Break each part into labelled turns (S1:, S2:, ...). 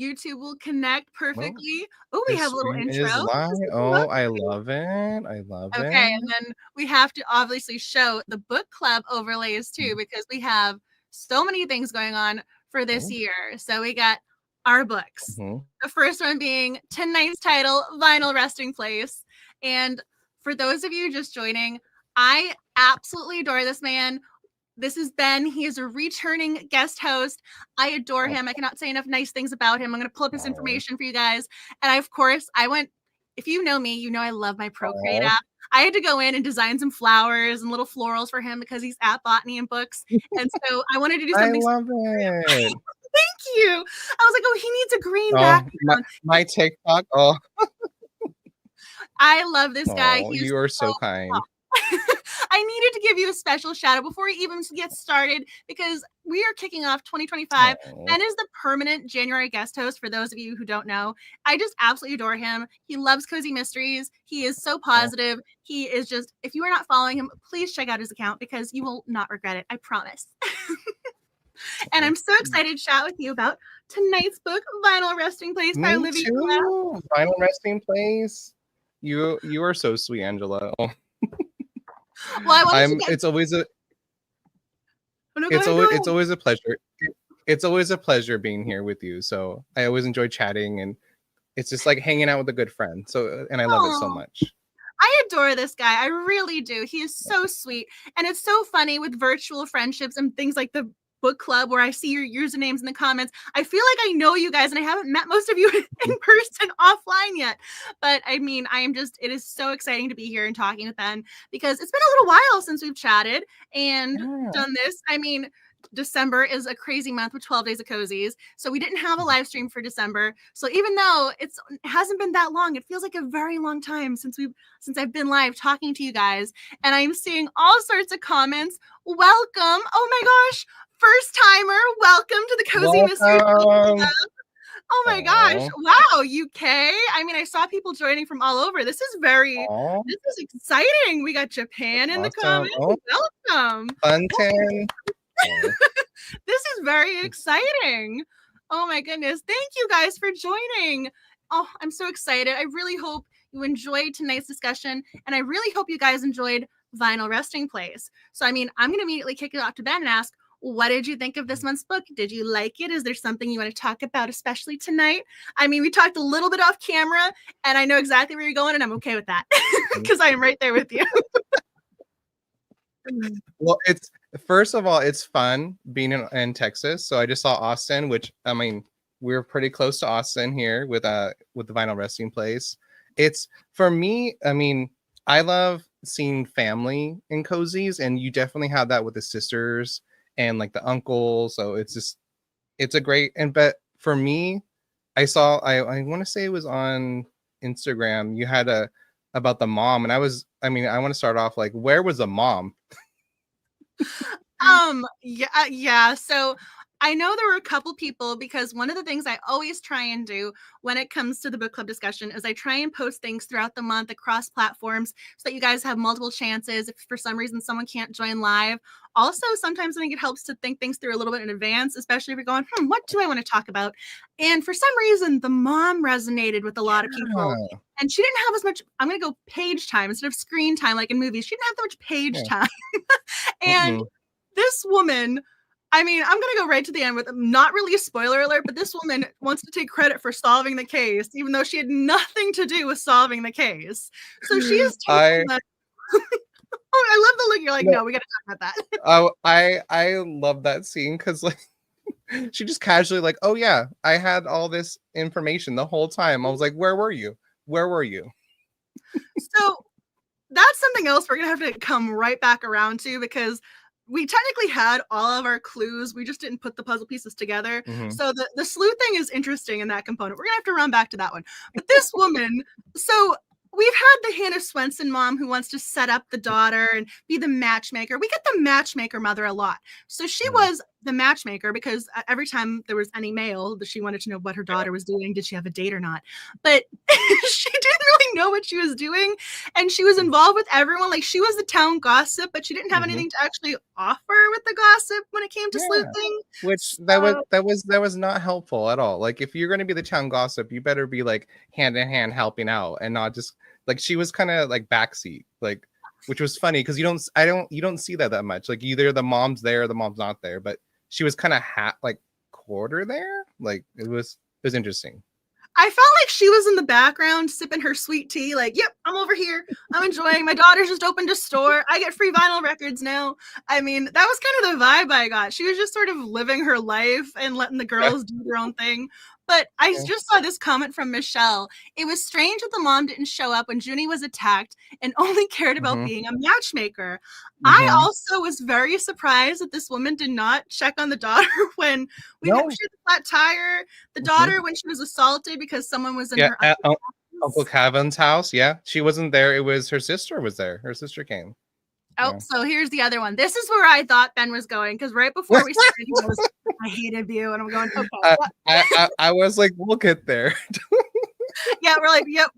S1: YouTube will connect
S2: Well,
S1: perfectly. Oh, we
S2: the
S1: have a little
S2: stream
S1: intro.
S2: is live.
S1: This is
S2: Oh, I
S1: lovely.
S2: love it. I love
S1: Okay, and
S2: it.
S1: then we have to obviously show the book club overlays too, because we have so many things going on for this
S2: Oh,
S1: year. So we got our books.
S2: mhm.
S1: The first one being tonight's title, Vinyl Resting Place. And for those of you just joining, I absolutely adore this man. This is Ben. He is a returning guest host. I adore him. I cannot say enough nice things about him. I'm going to pull up his
S2: Oh,
S1: information for you guys. And of course, I went, if you know me, you know I love my Procreate
S2: oh.
S1: app. I had to go in and design some flowers and little florals for him because he's at Botany and Books. And so I wanted to do
S2: I
S1: something.
S2: love it.
S1: Thank you. I was like, oh, he needs a green
S2: Oh,
S1: background.
S2: my TikTok. Oh,
S1: I love this guy.
S2: oh,
S1: He is
S2: you are
S1: so
S2: so kind.
S1: I needed to give you a special shout out before we even get started because we are kicking off 2025.
S2: Oh,
S1: Ben is the permanent January guest host for those of you who don't know. I just absolutely adore him. He loves cozy mysteries. He is so
S2: oh.
S1: positive. He is just, if you are not following him, please check out his account because you will not regret it. I promise. And I'm so excited to chat with you about tonight's book, Vinyl Resting Place by
S2: Me
S1: Olivia.
S2: too. Final resting place. You are so sweet, Angela. Oh,
S1: Well, I wanted to get.
S2: It's always a
S1: Oh, no,
S2: it's
S1: go
S2: always
S1: ahead.
S2: it's always a pleasure. It's always a pleasure being here with you. So I always enjoy chatting, and it's just like hanging out with a good friend. So and I love it so
S1: Aw.
S2: much.
S1: I adore this guy. I really do. He is so sweet. And it's so funny with virtual friendships and things like the book club where I see your usernames in the comments. I feel like I know you guys and I haven't met most of you in person offline yet. But I mean, it is so exciting to be here and talking with Ben because it's been a little while since we've chatted and
S2: Yeah.
S1: done this. I mean, December is a crazy month with 12 days of cozies. So we didn't have a live stream for December. So even though it hasn't been that long, it feels like a very long time since I've been live talking to you guys. And I'm seeing all sorts of comments. Welcome. Oh my gosh. First timer. Welcome to the Cozy Mystery
S2: Welcome.
S1: Club. Oh my gosh. Wow, UK. I mean, I saw people joining from all over. This is exciting. We got Japan in the
S2: Awesome.
S1: comments.
S2: Oh,
S1: Welcome.
S2: Bunton.
S1: This is very exciting. Oh my goodness. Thank you guys for joining. Oh, I'm so excited. I really hope you enjoyed tonight's discussion, and I really hope you guys enjoyed Vinyl Resting Place. So, I mean, I'm going to immediately kick it off to Ben and ask, what did you think of this month's book? Did you like it? Is there something you want to talk about, especially tonight? I mean, we talked a little bit off camera, and I know exactly where you're going, and I'm okay with that because I am right there with you.
S2: Well, first of all, it's fun being in Texas. So I just saw Austin, which I mean, we're pretty close to Austin here with the Vinyl Resting Place. It's for me. I mean, I love seeing family in cozies, and you definitely have that with the sisters and like the uncle. So it's a great. But for me, I want to say it was on Instagram. You had about the mom, and I want to start off like, where was the mom?
S1: Yeah. So I know there were a couple people because one of the things I always try and do when it comes to the book club discussion is I try and post things throughout the month across platforms so that you guys have multiple chances if for some reason someone can't join live. Also, sometimes I think it helps to think things through a little bit in advance, especially if you're going, what do I want to talk about? And for some reason, the mom resonated with a lot of people. And she didn't have as much, I'm going to go page time instead of screen time like in movies. She didn't have that much page time. And this woman, I mean, I'm going to go right to the end with not really a spoiler alert, but this woman wants to take credit for solving the case, even though she had nothing to do with solving the case. So she is taking Oh, I love the look. You're like, no, we got to talk about that.
S2: Oh, I love that scene because like she just casually like, oh yeah, I had all this information the whole time. I was like, where were you? Where were you?
S1: So that's something else we're gonna have to come right back around to because we technically had all of our clues. We just didn't put the puzzle pieces together. So the sleuthing is interesting in that component. We're gonna have to run back to that one. But this woman, so we've had the Hannah Swenson mom who wants to set up the daughter and be the matchmaker. We get the matchmaker mother a lot. So she was the matchmaker, because every time there was any mail, she wanted to know what her daughter was doing. Did she have a date or not? But she didn't really know what she was doing. And she was involved with everyone. Like, she was the town gossip, but she didn't have anything to actually offer with the gossip when it came to sleuthing.
S2: Which that was not helpful at all. Like, if you're going to be the town gossip, you better be like hand in hand helping out, and not just like, she was kind of like backseat, like, which was funny because you don't see that much. Like, either the mom's there or the mom's not there, but she was kind of like quarter there. Like, it was interesting.
S1: I felt like she was in the background sipping her sweet tea, like, yep, I'm over here. I'm enjoying. My daughter's just opened a store. I get free vinyl records now. I mean, that was kind of the vibe I got. She was just sort of living her life and letting the girls do their own thing. But I just saw this comment from Michelle. It was strange that the mom didn't show up when Juni was attacked and only cared about being a matchmaker. I also was very surprised that this woman did not check on the daughter when we had the flat tire. The daughter when she was assaulted because someone was in her
S2: Uncle Kevin's house. Yeah, she wasn't there. It was her sister was there. Her sister came.
S1: Oh, so here's the other one. This is where I thought Ben was going, because right before we started, he goes, I hated you. And I'm going, okay.
S2: I was like, we'll get there.
S1: Yeah, we're like, yep,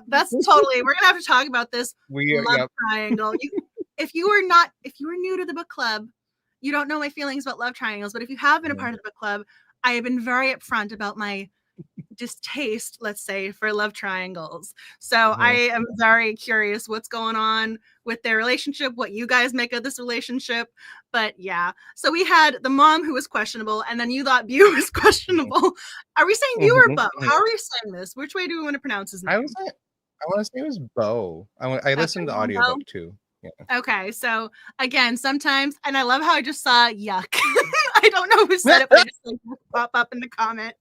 S1: that's totally, we're going to have to talk about this love triangle. If you were new to the book club, you don't know my feelings about love triangles. But if you have been a part of the book club, I have been very upfront about my distaste, let's say, for love triangles. So I am very curious what's going on with their relationship, what you guys make of this relationship. But yeah, so we had the mom who was questionable, and then you thought Bew was questionable. Are we saying Bew or Bo? How are we saying this? Which way do we want to pronounce his name?
S2: I want to say it was Bo. I listened to the audiobook too. Yeah.
S1: Okay, so again, sometimes, and I love how I just saw yuck. I don't know who said it, but I just like pop up in the comment.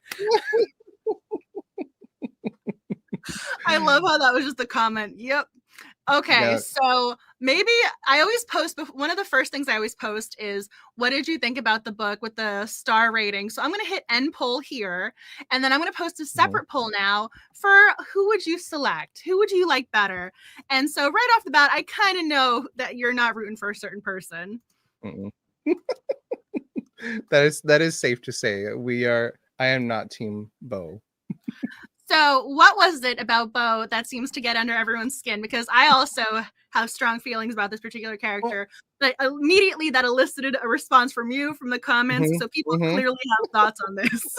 S1: I love how that was just a comment. Yep. Okay, so maybe I always post, one of the first things I always post is, what did you think about the book with the star rating? So I'm going to hit end poll here, and then I'm going to post a separate poll now for who would you select? Who would you like better? And so right off the bat, I kind of know that you're not rooting for a certain person.
S2: That is safe to say. I am not team Bo.
S1: So what was it about Bo that seems to get under everyone's skin? Because I also have strong feelings about this particular character, but immediately that elicited a response from you, from the comments. So people clearly have thoughts on this.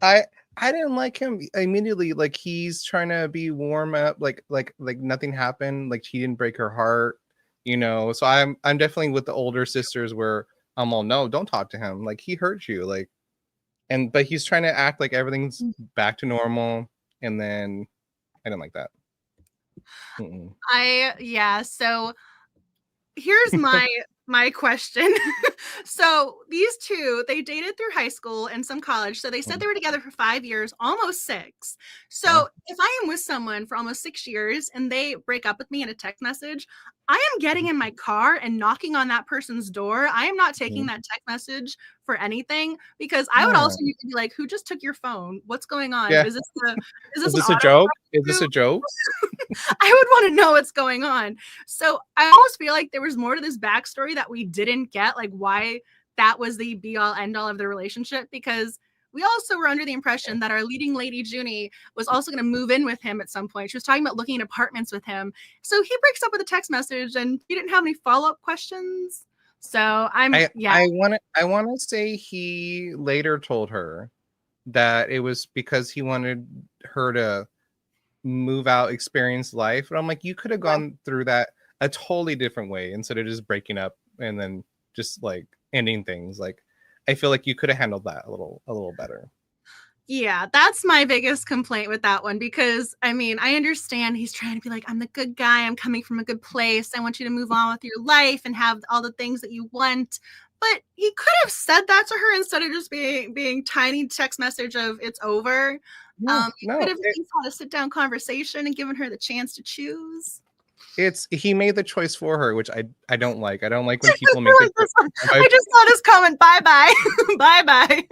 S2: I didn't like him immediately. Like, he's trying to be warm up, like nothing happened. Like, he didn't break her heart, So I'm definitely with the older sisters where I'm all, no, don't talk to him. Like, he hurt you. Like, but he's trying to act like everything's back to normal, and then I don't like that.
S1: So here's my question. So these two, they dated through high school and some college. So they said they were together for 5 years, almost 6. So if I am with someone for almost 6 years and they break up with me in a text message, I am getting in my car and knocking on that person's door. I am not taking that text message for anything, because I would also need to be like, who just took your phone? What's going on? Is this
S2: a joke? Is this a joke?
S1: I would want to know what's going on. So I almost feel like there was more to this backstory that we didn't get, like why that was the be all end all of the relationship, because we also were under the impression that our leading lady Juni was also going to move in with him at some point. She was talking about looking at apartments with him. So he breaks up with a text message, and he didn't have any follow-up questions. So I want
S2: to say he later told her that it was because he wanted her to move out, experience life. But I'm like, you could have gone through that a totally different way instead of just breaking up and then just like ending things. Like, I feel like you could have handled that a little better.
S1: Yeah, that's my biggest complaint with that one, because I mean, I understand he's trying to be like, I'm the good guy, I'm coming from a good place, I want you to move on with your life and have all the things that you want. But he could have said that to her instead of just being tiny text message of it's over. Could have at least had a sit down conversation and given her the chance to choose.
S2: He made the choice for her, which I don't like. I don't like when people make it.
S1: I just saw this comment. Bye bye.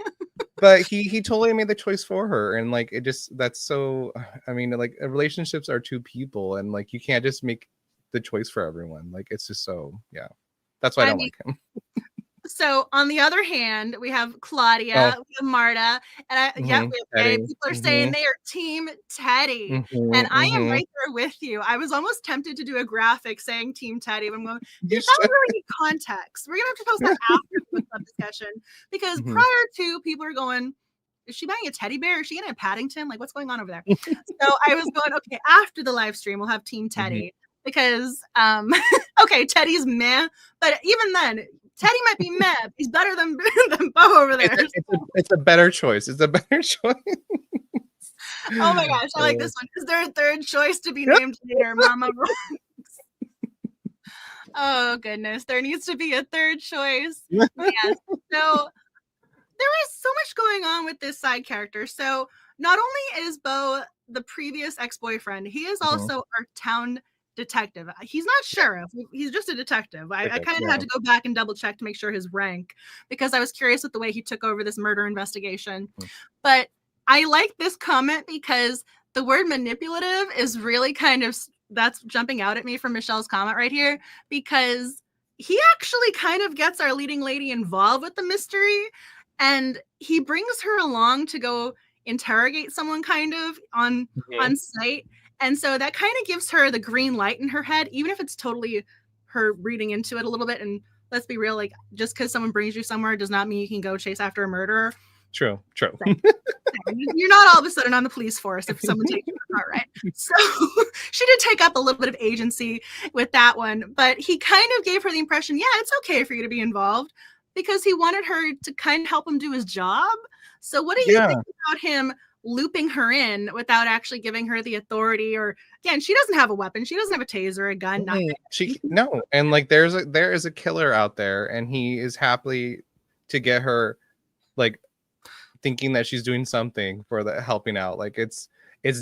S2: But he totally made the choice for her, and like that's so. I mean, like, relationships are two people, and like you can't just make the choice for everyone. Like, it's just so that's why I don't like him.
S1: So on the other hand, we have
S2: Oh,
S1: Claudia, we have Marta, and we have Faye.
S2: Teddy.
S1: People are saying they are team Teddy. And I am right there with you. I was almost tempted to do a graphic saying team Teddy, but I'm going,
S2: You
S1: that would
S2: should.
S1: really need context. We're gonna have to post that after the book club discussion. Because prior to, people are going, is she buying a teddy bear? Is she getting a Paddington? Like, what's going on over there? So I was going, okay, after the live stream, we'll have team Teddy. Because okay, Teddy's meh, but even then, Teddy might be meh. He's better than Bo over there.
S2: It's a better choice. It's a better choice.
S1: Oh my gosh, I like this one. Is there a third choice to be named later, Mama? Oh goodness, there needs to be a third choice. Yes. So there is so much going on with this side character. So not only is Bo the previous ex-boyfriend, he is also our town detective. He's not sheriff. He's just a detective. I kind of had to go back and double check to make sure his rank, because I was curious with the way he took over this murder investigation. But I like this comment because the word manipulative is really kind of, that's jumping out at me from Michelle's comment right here, because he actually kind of gets our leading lady involved with the mystery, and he brings her along to go interrogate someone kind of on site. And so that kind of gives her the green light in her head, even if it's totally her reading into it a little bit. And let's be real, like, just because someone brings you somewhere does not mean you can go chase after a murderer.
S2: True.
S1: You're not all of a sudden on the police force if someone takes you apart, right? So she did take up a little bit of agency with that one, but he kind of gave her the impression, yeah, it's okay for you to be involved, because he wanted her to kind of help him do his job. So what do you think about him looping her in without actually giving her the authority? Or again, she doesn't have a weapon, she doesn't have a taser, a gun, nothing.
S2: No, and like there is a killer out there, and he is happy to get her, like, thinking that she's doing something for the helping out. Like, it's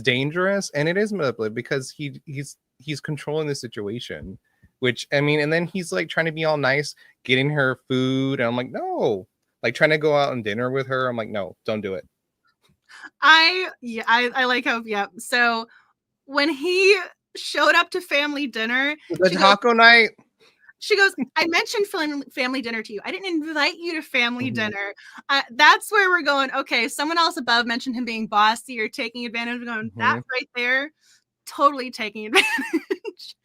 S2: dangerous, and it is manipulative because he's controlling the situation, which, I mean, and then he's like trying to be all nice, getting her food, and I'm like, no, like trying to go out on dinner with her. I'm like, no, don't do it.
S1: I like how, so when he showed up to family dinner,
S2: the taco night,
S1: she goes, I mentioned family dinner to you. I didn't invite you to family dinner. That's where we're going, okay, someone else above mentioned him being bossy or taking advantage. We're going, that right there, totally taking advantage.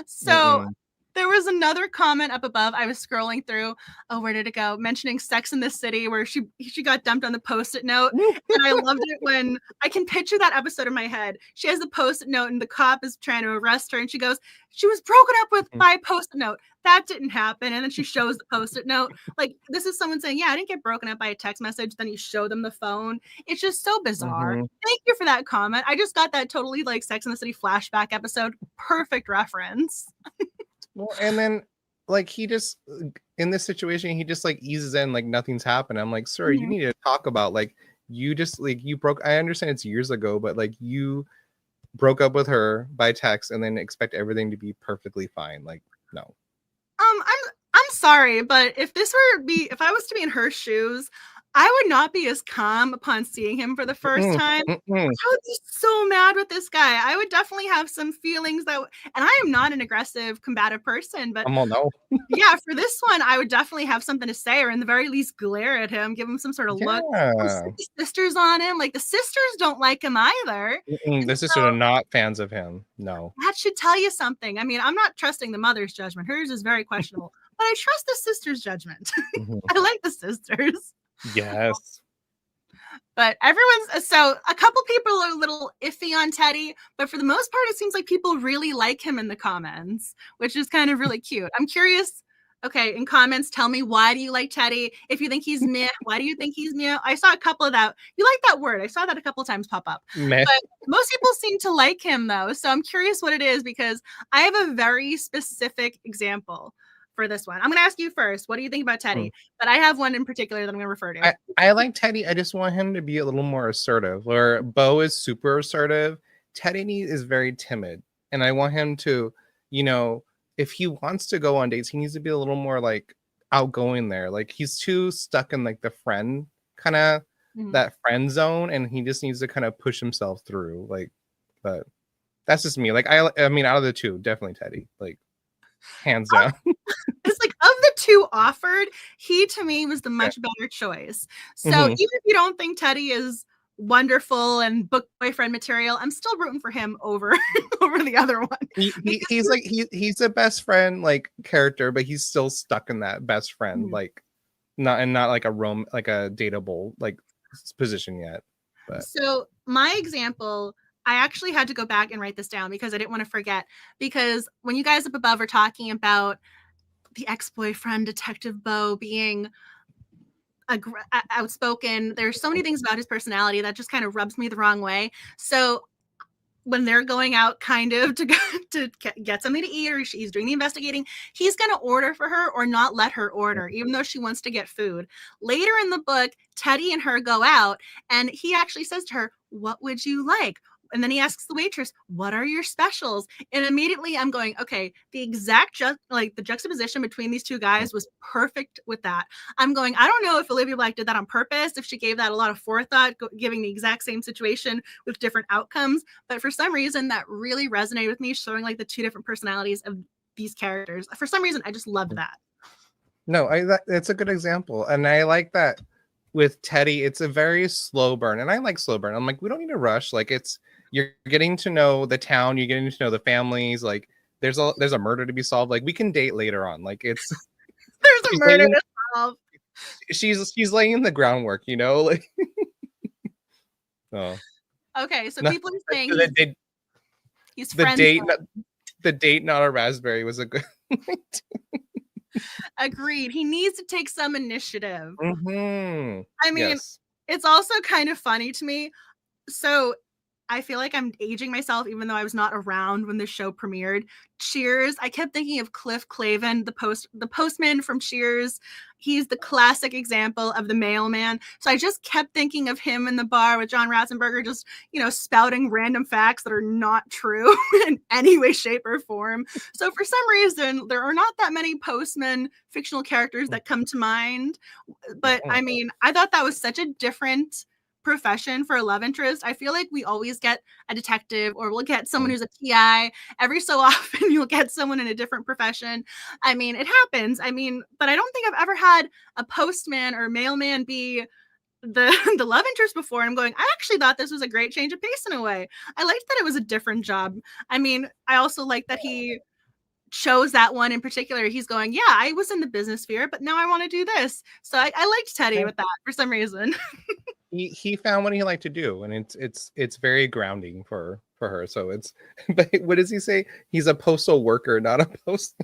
S1: So there was another comment up above. I was scrolling through. Oh, where did it go? Mentioning Sex in the City, where she got dumped on the Post-it note. And I loved it when I can picture that episode in my head. She has the Post-it note and the cop is trying to arrest her. And she goes, she was broken up with by Post-it note. That didn't happen. And then she shows the Post-it note. Like, this is someone saying, yeah, I didn't get broken up by a text message. Then you show them the phone. It's just so bizarre. Thank you for that comment. I just got that totally like Sex in the City flashback episode. Perfect reference.
S2: Well, and then, like, he just, in this situation, he just like eases in like nothing's happened. I'm like, sir, you need to talk about, like, you just, like, you broke, I understand it's years ago, but like, you broke up with her by text and then expect everything to be perfectly fine. Like, no.
S1: I'm sorry, but if I was to be in her shoes, I would not be as calm upon seeing him for the first time. I would be so mad with this guy. I would definitely have some feelings and I am not an aggressive, combative person, but yeah, for this one, I would definitely have something to say, or in the very least glare at him, give him some sort of look. The sisters on him, like the sisters don't like him either.
S2: The sisters are not fans of him. No.
S1: That should tell you something. I mean, I'm not trusting the mother's judgment. Hers is very questionable, but I trust the sister's judgment. I like the sisters.
S2: Yes.
S1: But so a couple people are a little iffy on Teddy, but for the most part, it seems like people really like him in the comments, which is kind of really cute. I'm curious. Okay, in comments, tell me, why do you like Teddy? If you think he's meh, why do you think he's meh? I saw a couple of that. You like that word. I saw that a couple of times pop up. Meh. But most people seem to like him, though. So I'm curious what it is, because I have a very specific example for this one. I'm going to ask you first. What do you think about Teddy? But I have one in particular that I'm going to refer to.
S2: I like Teddy. I just want him to be a little more assertive. Where Bo is super assertive, Teddy is very timid. And I want him to, you know, if he wants to go on dates, he needs to be a little more like outgoing there. Like, he's too stuck in like the friend kind of that friend zone, and he just needs to kind of push himself through. Like, but that's just me. Like, I mean, out of the two, definitely Teddy. Like, hands down.
S1: It's like, the two offered, he to me was the much better choice. So even if you don't think Teddy is wonderful and book boyfriend material, I'm still rooting for him over the other one.
S2: He's like he's a best friend like character, but he's still stuck in that best friend like not like a dateable like position yet. But
S1: so my example, I actually had to go back and write this down because I didn't want to forget, because when you guys up above are talking about the ex-boyfriend Detective Bo being outspoken, there's so many things about his personality that just kind of rubs me the wrong way. So when they're going out kind of to get something to eat, or he's doing the investigating, he's going to order for her or not let her order, even though she wants to get food. Later in the book, Teddy and her go out, and he actually says to her, "What would you like?" And then he asks the waitress, "What are your specials?" And immediately I'm going, okay, the exact the juxtaposition between these two guys was perfect with that. I'm going, I don't know if Olivia Blacke did that on purpose, if she gave that a lot of forethought, giving the exact same situation with different outcomes. But for some reason, that really resonated with me, showing like the two different personalities of these characters. For some reason, I just loved that.
S2: No, it's a good example. And I like that with Teddy, it's a very slow burn. And I like slow burn. I'm like, we don't need to rush. Like you're getting to know the town, you're getting to know the families. Like there's a murder to be solved. Like we can date later on. Like it's
S1: there's a murder to solve.
S2: She's laying the groundwork, you know? Like oh.
S1: Okay, so people are saying he's
S2: friends. The date, not a raspberry, was a good
S1: Agreed. He needs to take some initiative. I mean,
S2: yes.
S1: It's also kind of funny to me. So I feel like I'm aging myself, even though I was not around when the show premiered. Cheers. I kept thinking of Cliff Clavin, the postman from Cheers. He's the classic example of the mailman. So I just kept thinking of him in the bar with John Ratzenberger, just, spouting random facts that are not true in any way, shape, or form. So for some reason, there are not that many postman fictional characters that come to mind. But I mean, I thought that was such a different profession for a love interest. I feel like we always get a detective, or we'll get someone who's a TI. Every so often you'll get someone in a different profession. I mean, it happens. I mean, but I don't think I've ever had a postman or mailman be the love interest before. And I'm going, I actually thought this was a great change of pace in a way. I liked that it was a different job. I mean, I also like that he chose that one in particular. He's going, yeah, I was in the business sphere, but now I want to do this. So I liked Teddy with that for some reason.
S2: He found what he liked to do, and it's very grounding for her. So it's, but what does he say? He's a postal worker, not a post.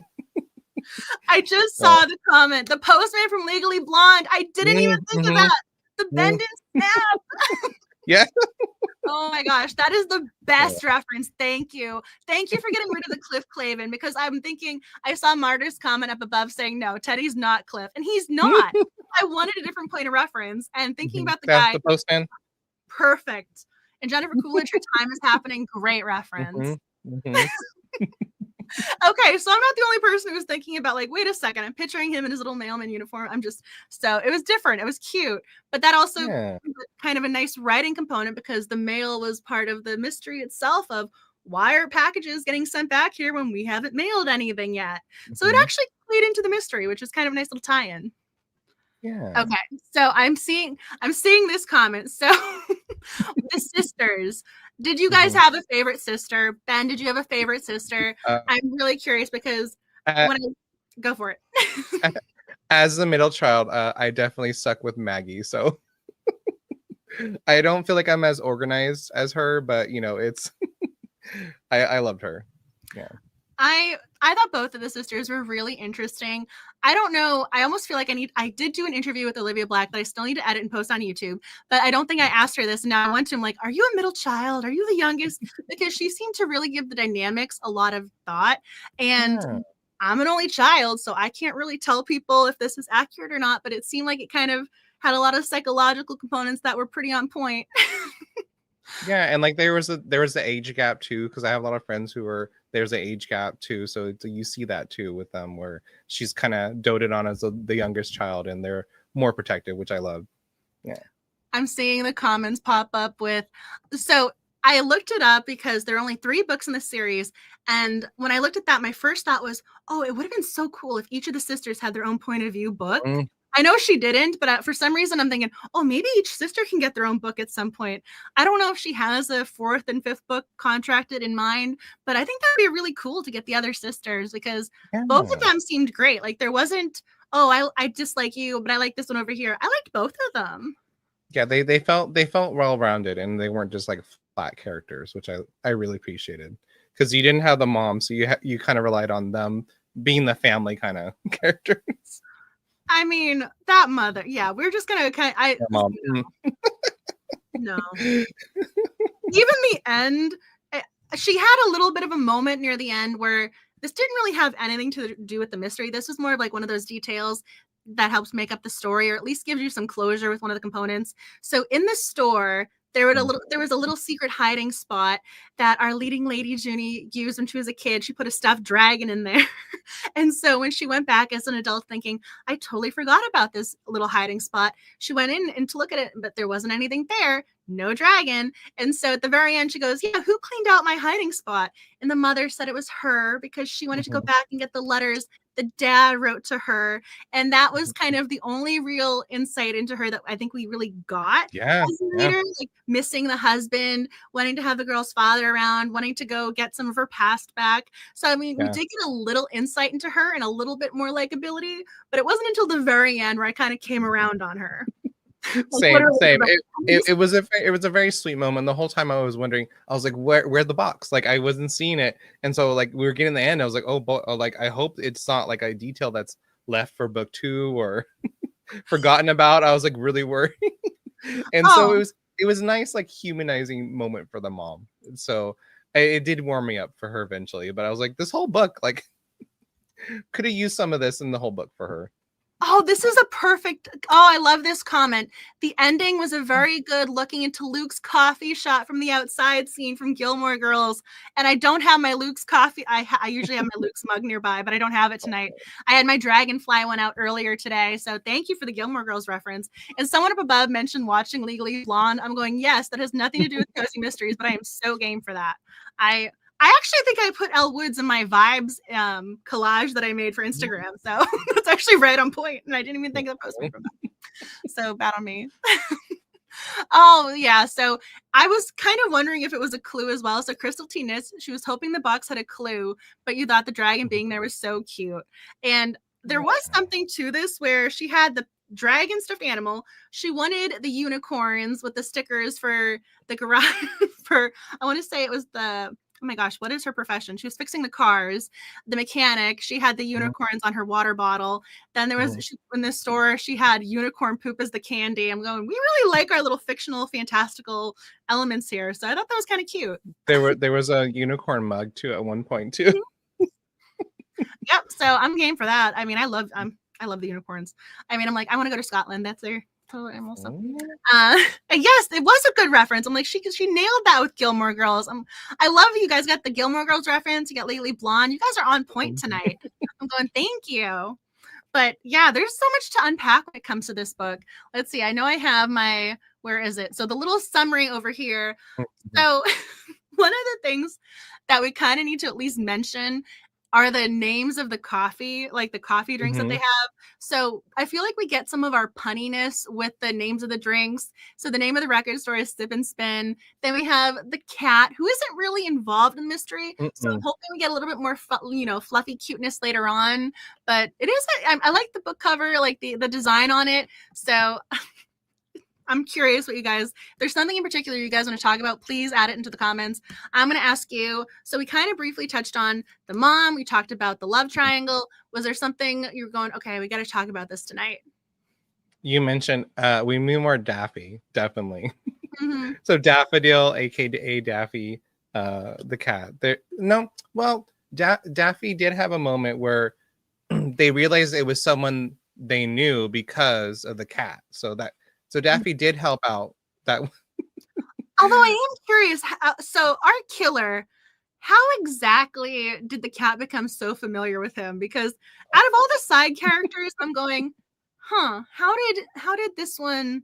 S1: I just saw the comment, the postman from Legally Blonde. I didn't even think of that. The bend and snap.
S2: Yeah.
S1: Oh my gosh, that is the best reference. Thank you for getting rid of the Cliff Clavin, because I'm thinking, I saw Marty's comment up above saying, no, Teddy's not Cliff, and he's not. I wanted a different point of reference, and thinking about the guy,
S2: the postman,
S1: perfect. And Jennifer Coolidge, Your Time Is Happening, great reference. Okay, so I'm not the only person who's thinking about, like, wait a second, I'm picturing him in his little mailman uniform. So it was different. It was cute. But that also kind of a nice writing component, because the mail was part of the mystery itself of, why are packages getting sent back here when we haven't mailed anything yet? So it actually played into the mystery, which is kind of a nice little tie-in.
S2: Yeah.
S1: Okay, so I'm seeing this comment. So the sisters. Did you guys have a favorite sister? Ben, did you have a favorite sister? I'm really curious, because go for it.
S2: As the middle child, I definitely stuck with Maggie. So I don't feel like I'm as organized as her, but it's I loved her. Yeah.
S1: I thought both of the sisters were really interesting. I don't know. I almost feel like I did do an interview with Olivia Blacke that I still need to edit and post on YouTube, but I don't think I asked her this. And now I went to him like, are you a middle child? Are you the youngest? Because she seemed to really give the dynamics a lot of thought. And I'm an only child, so I can't really tell people if this is accurate or not, but it seemed like it kind of had a lot of psychological components that were pretty on point.
S2: Yeah, and like there was the age gap too, because I have a lot of friends there's an age gap too, so you see that too with them, where she's kind of doted on as the youngest child, and they're more protective, which I love. Yeah,
S1: I'm seeing the comments pop up with, so I looked it up because there are only 3 books in the series, and when I looked at that, my first thought was, "Oh, it would have been so cool if each of the sisters had their own point of view book."
S2: Mm,
S1: I know she didn't, but for some reason, I'm thinking, "Oh, maybe each sister can get their own book at some point." I don't know if she has a 4th and 5th book contracted in mind, but I think that'd be really cool to get the other sisters because both of
S2: yeah.
S1: them seemed great. Like, there wasn't, "Oh, I dislike you, but I like this one over here." I liked both of them.
S2: Yeah, they felt well rounded, and they weren't just like flat characters, which I really appreciated because you didn't have the mom, so you kind of relied on them being the family kind of characters.
S1: I mean, that mother, yeah, we're just gonna
S2: Yeah, mom.
S1: no. Even the end, eh, she had a little bit of a moment near the end where this didn't really have anything to do with the mystery. This was more of like one of those details that helps make up the story, or at least gives you some closure with one of the components. So in the store, there was a little secret hiding spot that our leading lady Juni used when she was a kid. She put a stuffed dragon in there. And so when she went back as an adult thinking, I totally forgot about this little hiding spot, she went in and to look at it, but there wasn't anything there, no dragon. And so at the very end, she goes, "Yeah, who cleaned out my hiding spot?" And the mother said it was her because she wanted to go back and get the letters the dad wrote to her. And that was kind of the only real insight into her that I think we really got
S2: Yeah,
S1: as a
S2: yeah,
S1: reader, like missing the husband, wanting to have the girl's father around, wanting to go get some of her past back. So, I mean, we
S2: yeah.
S1: did get a little insight into her and a little bit more likability, but it wasn't until the very end where I kind of came around on her. Like,
S2: Same,
S1: literally,
S2: same. It was a very sweet moment. The whole time I was wondering, I was like, where the box? Like I wasn't seeing it, and so like we were getting the end. I was like, like I hope it's not like a detail that's left for book 2 or forgotten about. I was like really worried, and so
S1: oh,
S2: it was nice like humanizing moment for the mom. So it did warm me up for her eventually. But I was like, this whole book like could have used some of this in the whole book for her.
S1: Oh, this is a perfect. Oh, I love this comment. The ending was a very good looking into Luke's coffee shot from the outside scene from Gilmore Girls. And I don't have my Luke's coffee. I usually have my Luke's mug nearby, but I don't have it tonight. I had my Dragonfly one out earlier today. So thank you for the Gilmore Girls reference. And someone up above mentioned watching Legally Blonde. I'm going, yes, that has nothing to do with Cozy Mysteries, but I am so game for that. I actually think I put Elle Woods in my vibes collage that I made for Instagram. So that's actually right on point. And I didn't even think of posting from that. So bad on me. Oh, yeah. So I was kind of wondering if it was a clue as well. So Crystal T. Nitz, she was hoping the box had a clue, but you thought the dragon being there was so cute. And there was something to this where she had the dragon stuffed animal. She wanted the unicorns with the stickers for the garage for, I want to say it was the, oh my gosh, what is her profession? She was fixing the cars, the mechanic. She had the unicorns on her water bottle. Then there was in the store, she had unicorn poop as the candy. I'm going, we really like our little fictional, fantastical elements here. So I thought that was kind of cute.
S2: There was a unicorn mug too at one point too.
S1: Yep. So I'm game for that. I mean, I love the unicorns. I mean, I'm like, I want to go to Scotland. That's their total animal stuff. Yes, it was a good reference. I'm like, she nailed that with Gilmore Girls. I love you guys got the Gilmore Girls reference. You got Legally Blonde. You guys are on point tonight. I'm going, thank you. But yeah, there's so much to unpack when it comes to this book. Let's see. I know I have my, where is it? So the little summary over here. So one of the things that we kind of need to at least mention are the names of the coffee, like the coffee drinks that they have. So I feel like we get some of our punniness with the names of the drinks. So the name of the record store is Sip and Spin. Then we have the cat, who isn't really involved in mystery. So I'm hoping we get a little bit more, fluffy cuteness later on. But it is, I like the book cover, like the design on it. So I'm curious what you guys, if there's something in particular you guys want to talk about, please add it into the comments. I'm going to ask you. So we kind of briefly touched on the mom. We talked about the love triangle. Was there something you were going, okay, we got to talk about this tonight?
S2: You mentioned we mean more Daffy, definitely.
S1: Mm-hmm.
S2: So Daffodil, aka Daffy, the cat. Daffy did have a moment where they realized it was someone they knew because of the cat. So Daffy did help out. That
S1: Although I am curious, so our killer, how exactly did the cat become so familiar with him? Because out of all the side characters, I'm going, how did this one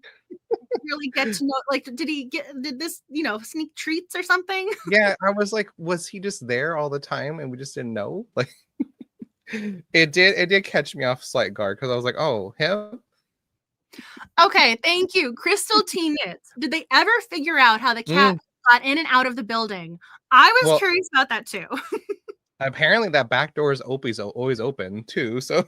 S1: really get to know, like, did this, sneak treats or something?
S2: Yeah, I was like, was he just there all the time and we just didn't know? Like, it did catch me off slight guard because I was like, oh, him?
S1: Okay, thank you. Crystal T Knits. Did they ever figure out how the cat got in and out of the building? I was
S2: Well,
S1: curious about that too.
S2: apparently that back door is always open too. So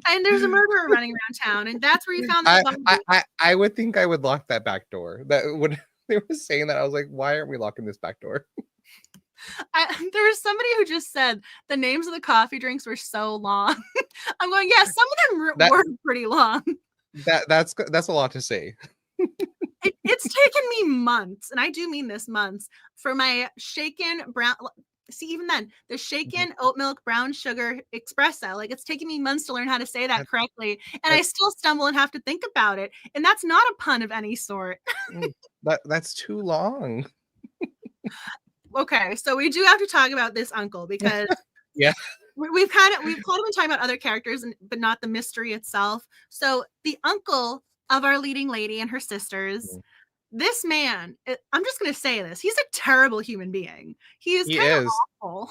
S1: And there's a murderer running around town, and that's where you found that body.
S2: I would think I would lock that back door. That when they were saying that, I was like, why aren't we locking this back door?
S1: There was somebody who just said the names of the coffee drinks were so long. I'm going, yeah, some of them were pretty long.
S2: That's a lot to say.
S1: It's taken me months, and I do mean this, months, for my shaken brown. See, even then, the shaken oat milk brown sugar espresso, like, it's taken me months to learn how to say that correctly, and I still stumble and have to think about it. And that's not a pun of any sort.
S2: That's too long.
S1: Okay, so we do have to talk about this uncle because
S2: yeah,
S1: we've kind of been talking about other characters, but not the mystery itself. So the uncle of our leading lady and her sisters. This man, I'm just going to say this. He's a terrible human being. He is kind of awful.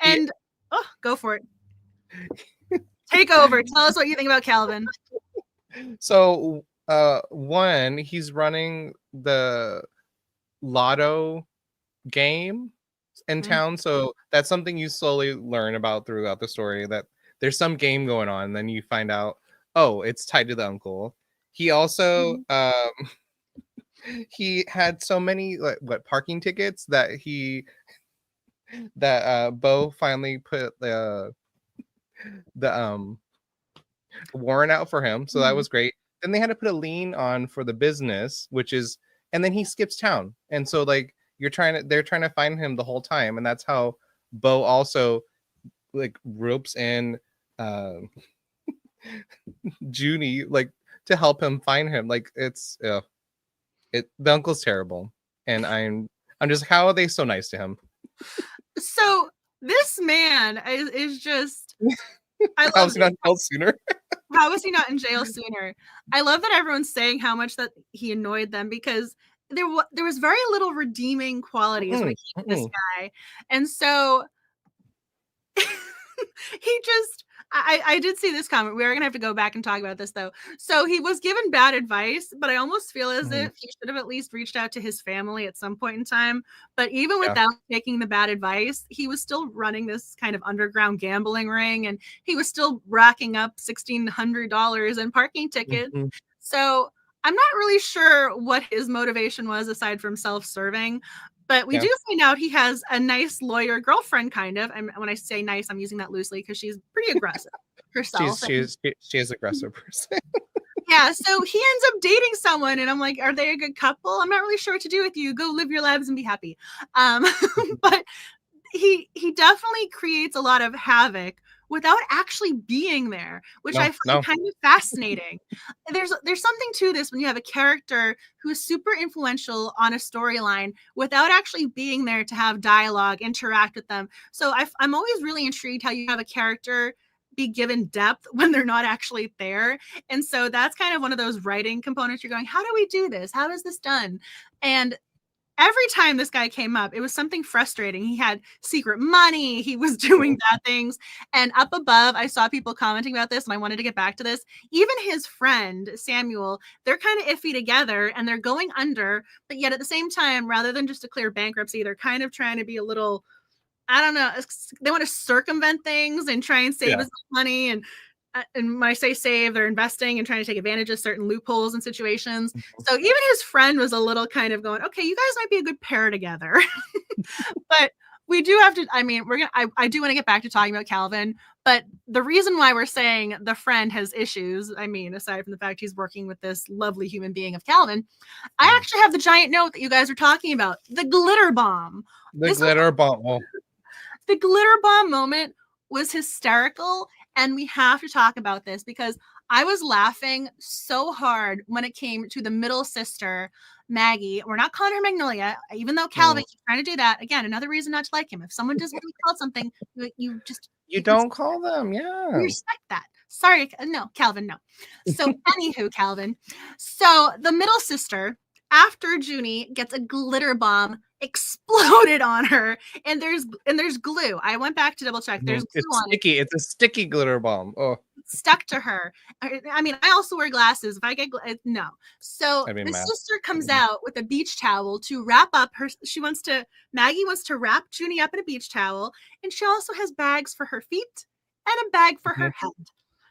S1: And go for it. Take over. Tell us what you think about Calvin.
S2: So, one, he's running the lotto game in town. So that's something you slowly learn about throughout the story, that there's some game going on. And then you find out, oh, it's tied to the uncle. He also, he had so many parking tickets that Bo finally put the warrant out for him, so that was great. Then they had to put a lien on for the business, which is, and then he skips town, and so like they're trying to find him the whole time, and that's how Bo also like ropes in Juni, like, to help him find him. Like, the uncle's terrible, and I'm just, how are they so nice to him?
S1: So this man is just,
S2: I how was he not in jail sooner?
S1: How was he not in jail sooner? I love that everyone's saying how much that he annoyed them, because there was very little redeeming qualities when it came to this guy, and so he just. I did see this comment. We are going to have to go back and talk about this, though. So he was given bad advice, but I almost feel as if he should have at least reached out to his family at some point in time. But even without taking the bad advice, he was still running this kind of underground gambling ring, and he was still racking up $1,600 in parking tickets. So I'm not really sure what his motivation was aside from self-serving. But we do find out he has a nice lawyer girlfriend, kind of. And when I say nice, I'm using that loosely because she's pretty aggressive herself. She
S2: is aggressive person.
S1: Yeah, so he ends up dating someone, and I'm like, are they a good couple? I'm not really sure what to do with you. Go live your lives and be happy. But he definitely creates a lot of havoc without actually being there, which I find kind of fascinating. There's something to this when you have a character who is super influential on a storyline without actually being there to have dialogue, interact with them. So I'm always really intrigued how you have a character be given depth when they're not actually there. And so that's kind of one of those writing components. You're going, how do we do this? How is this done? And every time this guy came up, it was something frustrating. He had secret money. He was doing bad things. And up above, I saw people commenting about this, and I wanted to get back to this. Even his friend, Samuel, they're kind of iffy together, and they're going under. But yet at the same time, rather than just declare bankruptcy, they're kind of trying to be a little, I don't know, they want to circumvent things and try and save as much money. And when I say save, they're investing and trying to take advantage of certain loopholes and situations. So even his friend was a little kind of going, okay, you guys might be a good pair together. But we do have to, I mean, I do want to get back to talking about Calvin, but the reason why we're saying the friend has issues, I mean, aside from the fact he's working with this lovely human being of Calvin, I actually have the giant note that you guys are talking about, the glitter bomb. The glitter bomb moment was hysterical. And we have to talk about this because I was laughing so hard when it came to the middle sister Maggie. We're not calling her Magnolia, even though Calvin keeps trying to do that. Again, another reason not to like him. If someone does what we call something, you just
S2: you don't call them, yeah.
S1: You respect that. Sorry, no, Calvin, no. So anywho, Calvin. So the middle sister, after Juni gets a glitter bomb exploded on her, and there's glue. I went back to double check. There's glue
S2: it's
S1: on
S2: sticky. It's a sticky glitter bomb. Oh,
S1: it's stuck to her. I mean, I also wear glasses. If I get no, so the sister comes out with a beach towel to wrap up her. Maggie wants to wrap Juni up in a beach towel, and she also has bags for her feet and a bag for her head.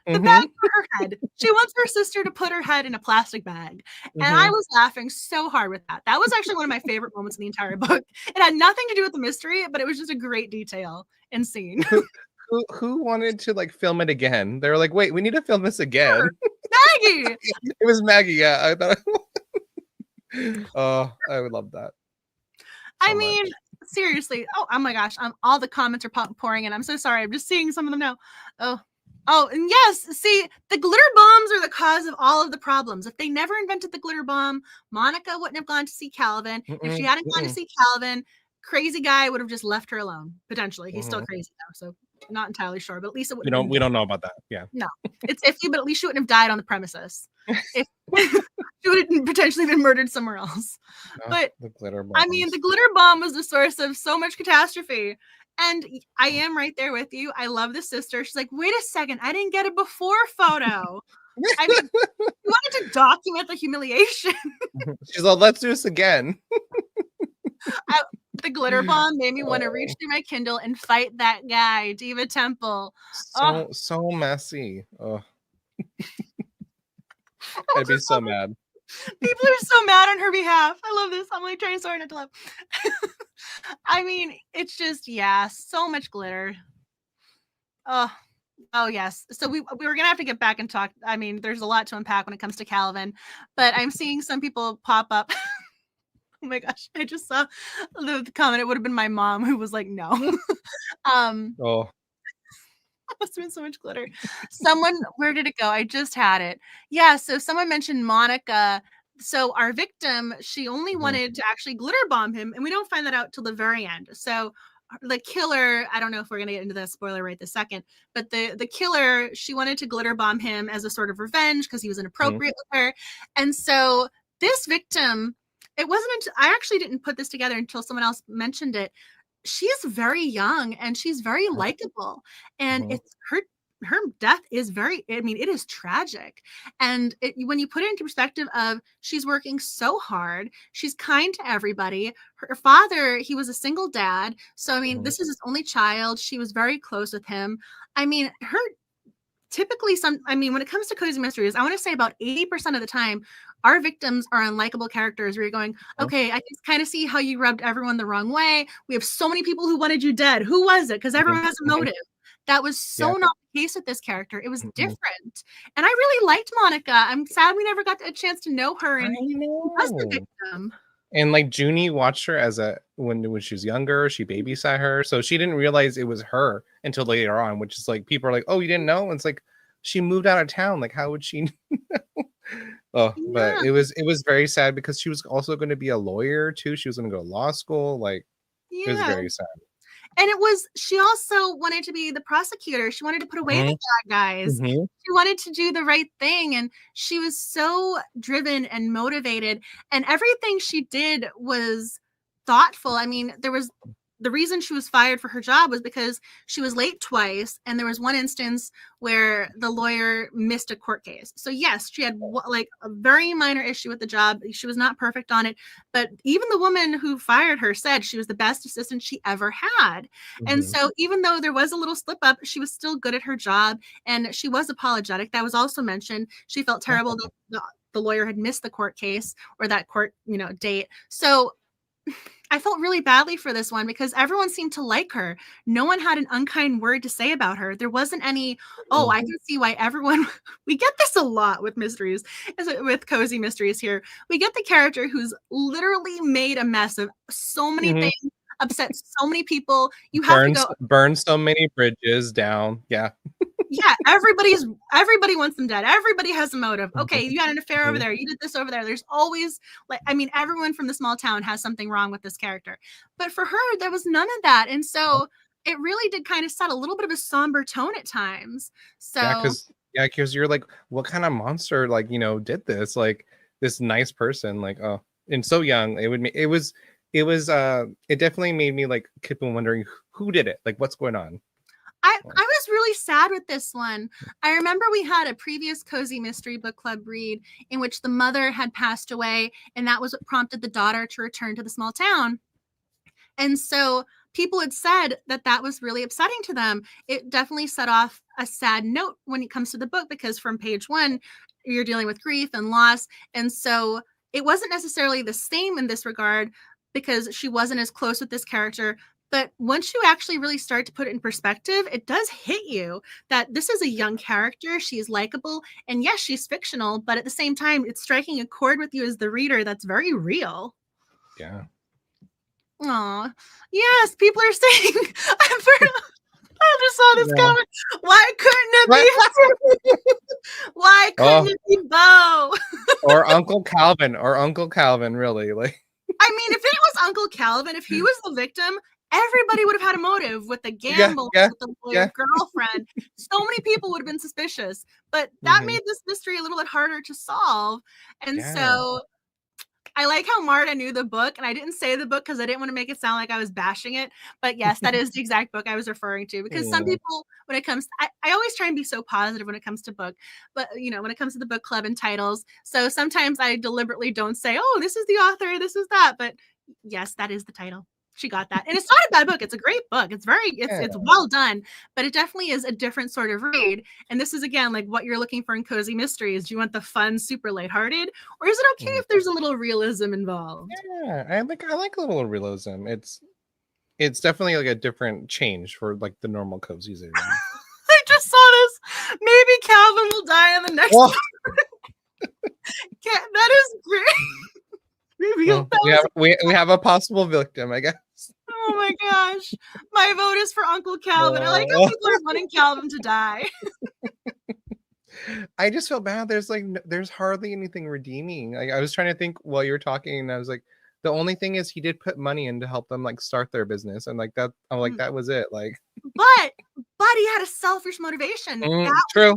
S1: The bag for her head. She wants her sister to put her head in a plastic bag. And I was laughing so hard with that. That was actually one of my favorite moments in the entire book. It had nothing to do with the mystery, but it was just a great detail and scene.
S2: Who wanted to like film it again? They were like, wait, we need to film this again.
S1: Maggie!
S2: It was Maggie, yeah. I thought oh, I would love that.
S1: So I mean, seriously. Oh my gosh. All the comments are pouring in. I'm so sorry. I'm just seeing some of them now. Oh, and yes, see, the glitter bombs are the cause of all of the problems. If they never invented the glitter bomb, Monica wouldn't have gone to see Calvin. If she hadn't gone to see Calvin, crazy guy would have just left her alone. Potentially. He's still crazy though, so I'm not entirely sure. But at least it would
S2: we don't know about that. Yeah.
S1: No, it's iffy, but at least she wouldn't have died on the premises. If she would have potentially been murdered somewhere else. But
S2: the glitter bomb.
S1: I mean, the glitter bomb was the source of so much catastrophe. And I am right there with you. I love the sister. She's like, wait a second, I didn't get a before photo. I mean, you wanted to document the humiliation.
S2: She's like, let's do this again.
S1: The glitter bomb made me want to reach through my Kindle and fight that guy, Diva Temple.
S2: So messy. Oh. I'd be so mad.
S1: People are so mad on her behalf. I love this. I'm like trying so hard not to laugh. I mean, it's just, yeah, so much glitter. Oh yes. So we were gonna have to get back and talk. I mean, there's a lot to unpack when it comes to Calvin, but I'm seeing some people pop up. Oh my gosh, I just saw the comment. It would have been my mom who was like, no.
S2: Oh.
S1: Must have been so much glitter. Where did it go? I just had it. Yeah, so someone mentioned Monica. So our victim, she only wanted to actually glitter bomb him, and we don't find that out till the very end. So the killer, I don't know if we're going to get into that spoiler right this second, but the killer, she wanted to glitter bomb him as a sort of revenge because he was inappropriate with her. And so this victim, it wasn't until I actually didn't put this together until someone else mentioned it. She is very young and she's very likable, and it's her death is it is tragic. And when you put it into perspective of she's working so hard, she's kind to everybody. Her father, he was a single dad. So, I mean, this is his only child. She was very close with him. I mean, when it comes to cozy mysteries, I want to say about 80% of the time, our victims are unlikable characters where you're going, okay, I can kind of see how you rubbed everyone the wrong way. We have so many people who wanted you dead. Who was it? Because everyone has a motive. That was so not the case with this character. It was different. And I really liked Monica. I'm sad we never got a chance to know her and was the victim.
S2: And like Juni watched her as when she was younger, she babysat her. So she didn't realize it was her until later on, which is like people are like, oh, you didn't know? And it's like she moved out of town. Like, how would she know? But it was very sad because she was also going to be a lawyer too. She was going to go to law school. Like, it was very sad.
S1: And she also wanted to be the prosecutor. She wanted to put away the bad guys. She wanted to do the right thing. And she was so driven and motivated. And everything she did was thoughtful. I mean, the reason she was fired for her job was because she was late twice. And there was one instance where the lawyer missed a court case. So yes, she had like a very minor issue with the job. She was not perfect on it. But even the woman who fired her said she was the best assistant she ever had. And so even though there was a little slip up, she was still good at her job. And she was apologetic. That was also mentioned. She felt terrible that the lawyer had missed the court case or that court, date. So I felt really badly for this one because everyone seemed to like her. No one had an unkind word to say about her. There wasn't any, I can see why we get this a lot with mysteries, with cozy mysteries here. We get the character who's literally made a mess of so many things, upset so many people. You have to go
S2: burn so many bridges down. Yeah.
S1: Yeah, everybody wants them dead. Everybody has a motive. Okay, you had an affair over there. You did this over there. There's always everyone from the small town has something wrong with this character. But for her, there was none of that. And so it really did kind of set a little bit of a somber tone at times. So
S2: because you're like, what kind of monster did this? Like this nice person, and so young. It definitely made me like keep on wondering who did it, like what's going on.
S1: I was really sad with this one. I remember we had a previous Cozy Mystery Book Club read in which the mother had passed away, and that was what prompted the daughter to return to the small town. And so people had said that was really upsetting to them. It definitely set off a sad note when it comes to the book, because from page 1, you're dealing with grief and loss. And so it wasn't necessarily the same in this regard because she wasn't as close with this character. But once you actually really start to put it in perspective, it does hit you that this is a young character. She's likable. And yes, she's fictional. But at the same time, it's striking a chord with you as the reader that's very real.
S2: Yeah.
S1: Aw. Yes, people are saying, I just saw this comment. Why couldn't it be? Why couldn't it be Bo?
S2: or Uncle Calvin, really? Like,
S1: I mean, if it was Uncle Calvin, if he was the victim, everybody would have had a motive with the gamble, with the lawyer girlfriend. So many people would have been suspicious, but that made this mystery a little bit harder to solve. And so I like how Marta knew the book, and I didn't say the book because I didn't want to make it sound like I was bashing it. But yes, that is the exact book I was referring to, because some people, when it comes, I always try and be so positive when it comes to book, but when it comes to the book club and titles. So sometimes I deliberately don't say, oh, this is the author, this is that. But yes, that is the title. She got that. And it's not a bad book. It's a great book. It's well done, but it definitely is a different sort of read. And this is, again, like what you're looking for in cozy mysteries. Do you want the fun, super lighthearted, or is it okay if there's a little realism involved?
S2: Yeah, I like a little realism. It's definitely like a different change for like the normal cozies.
S1: I just saw this. Maybe Calvin will die in the next one. That is great.
S2: We have a possible victim, I guess.
S1: Oh my gosh. My vote is for Uncle Calvin. I like how people are wanting Calvin to die.
S2: I just feel bad. There's hardly anything redeeming. Like, I was trying to think while you were talking, and I was like, the only thing is he did put money in to help them like start their business, and like that, I'm like, that was it. Like,
S1: but he had a selfish motivation.
S2: True.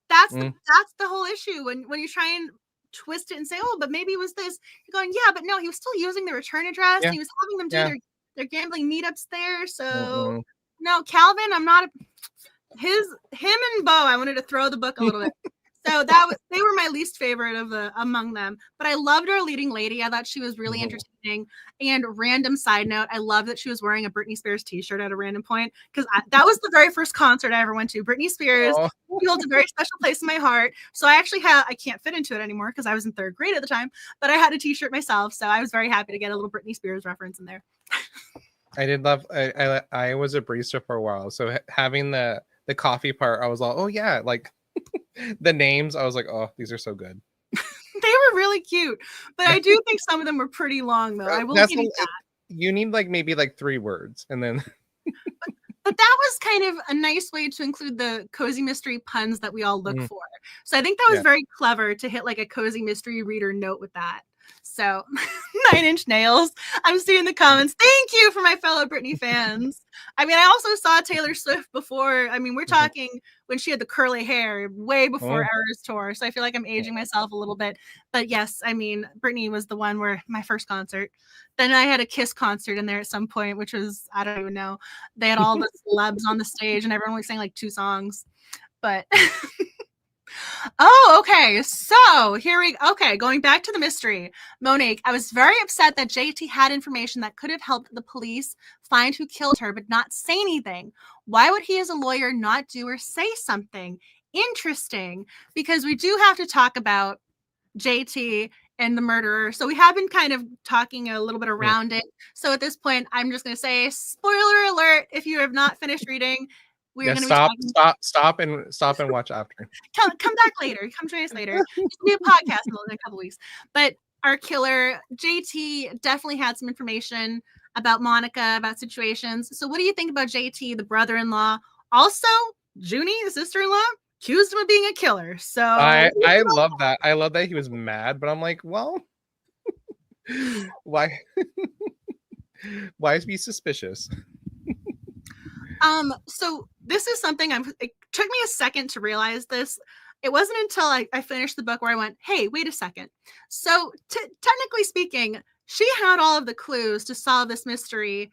S1: That's the whole issue when you try and twist it and say, oh, but maybe it was this. You're going, yeah, but no, he was still using the return address. He was having them do their gambling meetups there. So no, Calvin, I'm not him and Bo. I wanted to throw the book a little bit. So they were my least favorite among them. But I loved our leading lady. I thought she was really entertaining. And random side note, I love that she was wearing a Britney Spears t-shirt at a random point, because that was the very first concert I ever went to. Britney Spears holds a very special place in my heart. So I can't fit into it anymore because I was in 3rd grade at the time, but I had a t-shirt myself. So I was very happy to get a little Britney Spears reference in there.
S2: I did love, I was a barista for a while. So having the coffee part, I was all, oh yeah, like the names, I was like, oh, these are so good.
S1: They were really cute, but I do think some of them were pretty long, though. I will give you that.
S2: You need like maybe like 3 words, and then.
S1: But that was kind of a nice way to include the cozy mystery puns that we all look for. So I think that was very clever to hit like a cozy mystery reader note with that. So 9 Inch Nails. I'm seeing the comments. Thank you for my fellow Britney fans. I mean, I also saw Taylor Swift before. I mean, we're talking when she had the curly hair way before Eras Tour. So I feel like I'm aging myself a little bit. But yes, I mean, Britney was the one where my first concert. Then I had a Kiss concert in there at some point, which was, I don't even know. They had all the celebs on the stage and everyone was saying like 2 songs. But oh, okay. So going back to the mystery. Monique, I was very upset that JT had information that could have helped the police find who killed her, but not say anything. Why would he, as a lawyer, not do or say something? Interesting, because we do have to talk about JT and the murderer. So we have been kind of talking a little bit around it. So at this point, I'm just going to say, spoiler alert, if you have not finished reading, we're going to
S2: stop and watch after.
S1: Come back later. Come join us later. It's gonna be a podcast in a couple weeks. But our killer, JT, definitely had some information about Monica, about situations. So what do you think about JT, the brother-in-law? Also, Juni, his sister-in-law, accused him of being a killer. So
S2: I love that. I love that he was mad, but I'm like, well, why why be suspicious?
S1: So this is something it took me a second to realize this. It wasn't until I finished the book where I went, hey, wait a second. So technically speaking, she had all of the clues to solve this mystery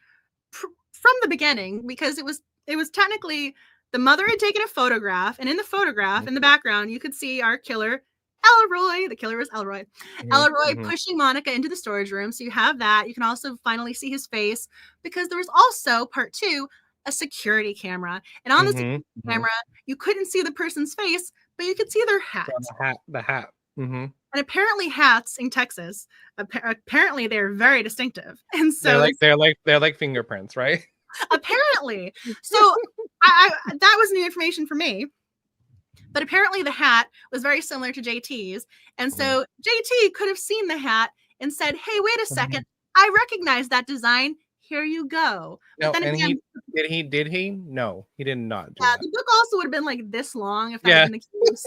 S1: from the beginning, because it was technically the mother had taken a photograph, and in the photograph in the background you could see our killer Elroy. The killer was Elroy. Elroy pushing Monica into the storage room. So you have that. You can also finally see his face, because there was also part 2, a security camera, and on the security camera you couldn't see the person's face, but you could see their hat.
S2: The hat.
S1: And apparently hats in Texas, apparently they're very distinctive, and so
S2: they're like fingerprints, right?
S1: Apparently. So I that was new information for me. But apparently the hat was very similar to JT's, and so JT could have seen the hat and said, "Hey, wait a second, I recognize that design. Here you go."
S2: No,
S1: but then
S2: and
S1: again,
S2: did he? No, he did not do that.
S1: The book also would have been like this long if that had been the case.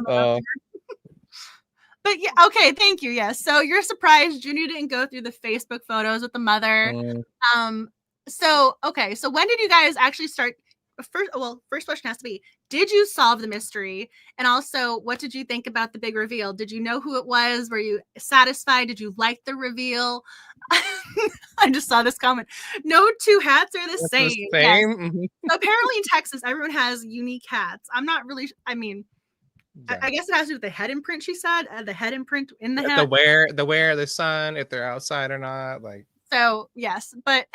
S1: So But yeah, okay, thank you. Yes. So you're surprised Juni didn't go through the Facebook photos with the mother. So okay, so when did you guys actually start? First question has to be, did you solve the mystery? And also, what did you think about the big reveal? Did you know who it was? Were you satisfied? Did you like the reveal? I just saw this comment. No two hats are the same. Yes. So apparently in Texas, everyone has unique hats. I'm not really, I mean, I guess it has to do with the head imprint, she said. The head imprint in the hat.
S2: The wear, the sun, if they're outside or not. Like,
S1: so yes, but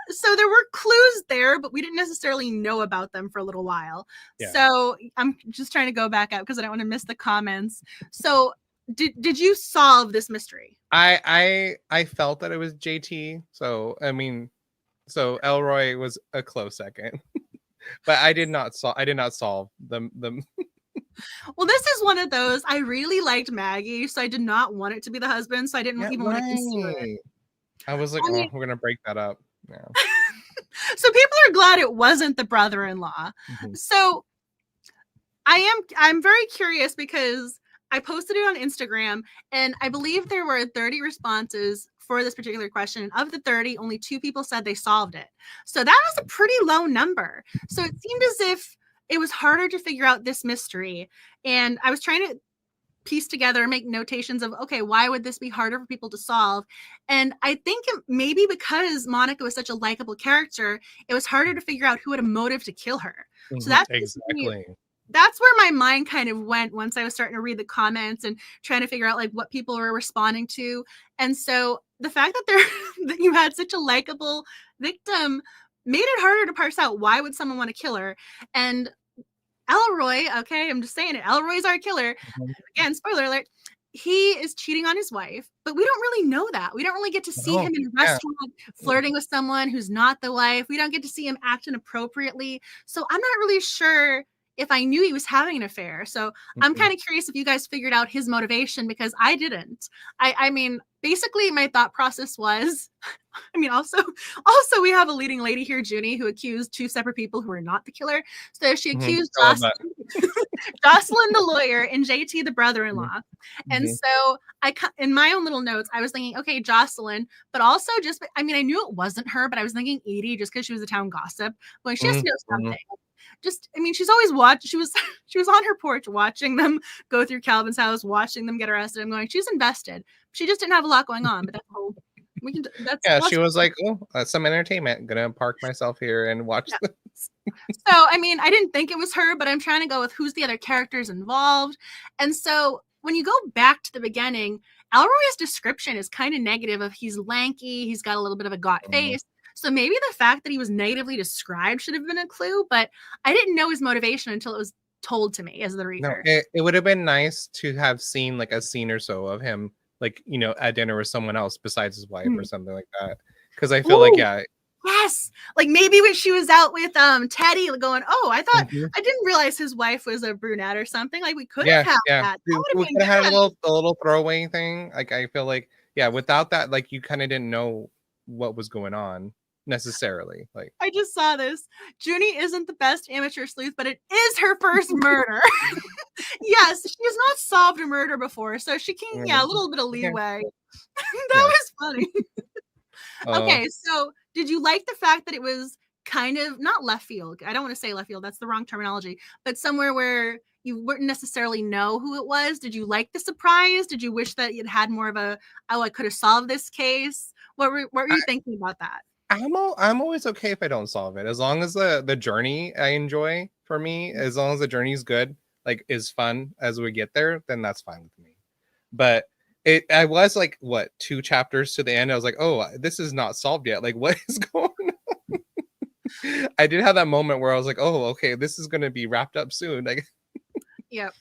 S1: so there were clues there, but we didn't necessarily know about them for a little while. Yeah. So I'm just trying to go back up because I don't want to miss the comments. So did you solve this mystery?
S2: I felt that it was JT. So I mean, so Elroy was a close second, but I did not solve the.
S1: Well, this is one of those. I really liked Maggie, so I did not want it to be the husband. So I didn't even want to consider it.
S2: I was like, we're gonna break that up. Yeah.
S1: So people are glad it wasn't the brother-in-law. So I'm very curious because I posted it on Instagram, and I believe there were 30 responses for this particular question. And of the 30, only 2 people said they solved it. So that was a pretty low number. So it seemed as if it was harder to figure out this mystery. And I was trying to piece together, make notations of, okay, why would this be harder for people to solve? And I think maybe because Monica was such a likable character, it was harder to figure out who had a motive to kill her. So that's exactly. That's where my mind kind of went once I was starting to read the comments and trying to figure out like what people were responding to. And so the fact that that you had such a likable victim made it harder to parse out why would someone want to kill her. And Elroy, okay, I'm just saying it. Elroy's our killer. Again, spoiler alert. He is cheating on his wife, but we don't really know that. We don't really get to see him in a restaurant flirting with someone who's not the wife. We don't get to see him act inappropriately. So I'm not really sure if I knew he was having an affair. So I'm kind of curious if you guys figured out his motivation, because I didn't. I mean, basically my thought process was, I mean, also we have a leading lady here, Juni, who accused 2 separate people who were not the killer. So she accused Jocelyn, the lawyer, and JT, the brother-in-law. And so in my own little notes, I was thinking, okay, Jocelyn, but also just, I mean, I knew it wasn't her, but I was thinking Edie just because she was a town gossip. Like, she has to know something. Just, I mean, she's always she was on her porch watching them go through Calvin's house, watching them get arrested. I'm going, she's invested. She just didn't have a lot going on, but that's the whole,
S2: she was like, oh, some entertainment. I'm gonna park myself here and watch this.
S1: So I mean, I didn't think it was her, but I'm trying to go with who's the other characters involved. And so when you go back to the beginning, Elroy's description is kind of negative. Of he's lanky, he's got a little bit of a gaunt face. So maybe the fact that he was negatively described should have been a clue, but I didn't know his motivation until it was told to me as the reader.
S2: No, it would have been nice to have seen like a scene or so of him, like, you know, at dinner with someone else besides his wife or something like that. Because I feel like,
S1: yes, like maybe when she was out with Teddy going, I thought I didn't realize his wife was a brunette or something. Like we could have had that.
S2: We could have had a little throwaway thing. Like I feel like, without that, like you kind of didn't know what was going on. necessarily. Like,
S1: I just saw this. Juni isn't the best amateur sleuth, but it is her first murder. Yes, she has not solved a murder before, so she can, a little bit of leeway. That was funny. Okay, so did you like the fact that it was kind of not left field? I don't want to say left field, that's the wrong terminology, but somewhere where you wouldn't necessarily know who it was. Did you like the surprise? Did you wish that you'd had more of a, oh, I could have solved this case? What were you thinking about that?
S2: I'm always okay if I don't solve it, as long as the journey I enjoy. For me, as long as the journey's good, like is fun as we get there, then that's fine with me. But I was like, what, 2 chapters to the end, I was like, oh, this is not solved yet. Like, what is going on? I did have that moment where I was like, oh, okay, this is going to be wrapped up soon. Like,
S1: Yep.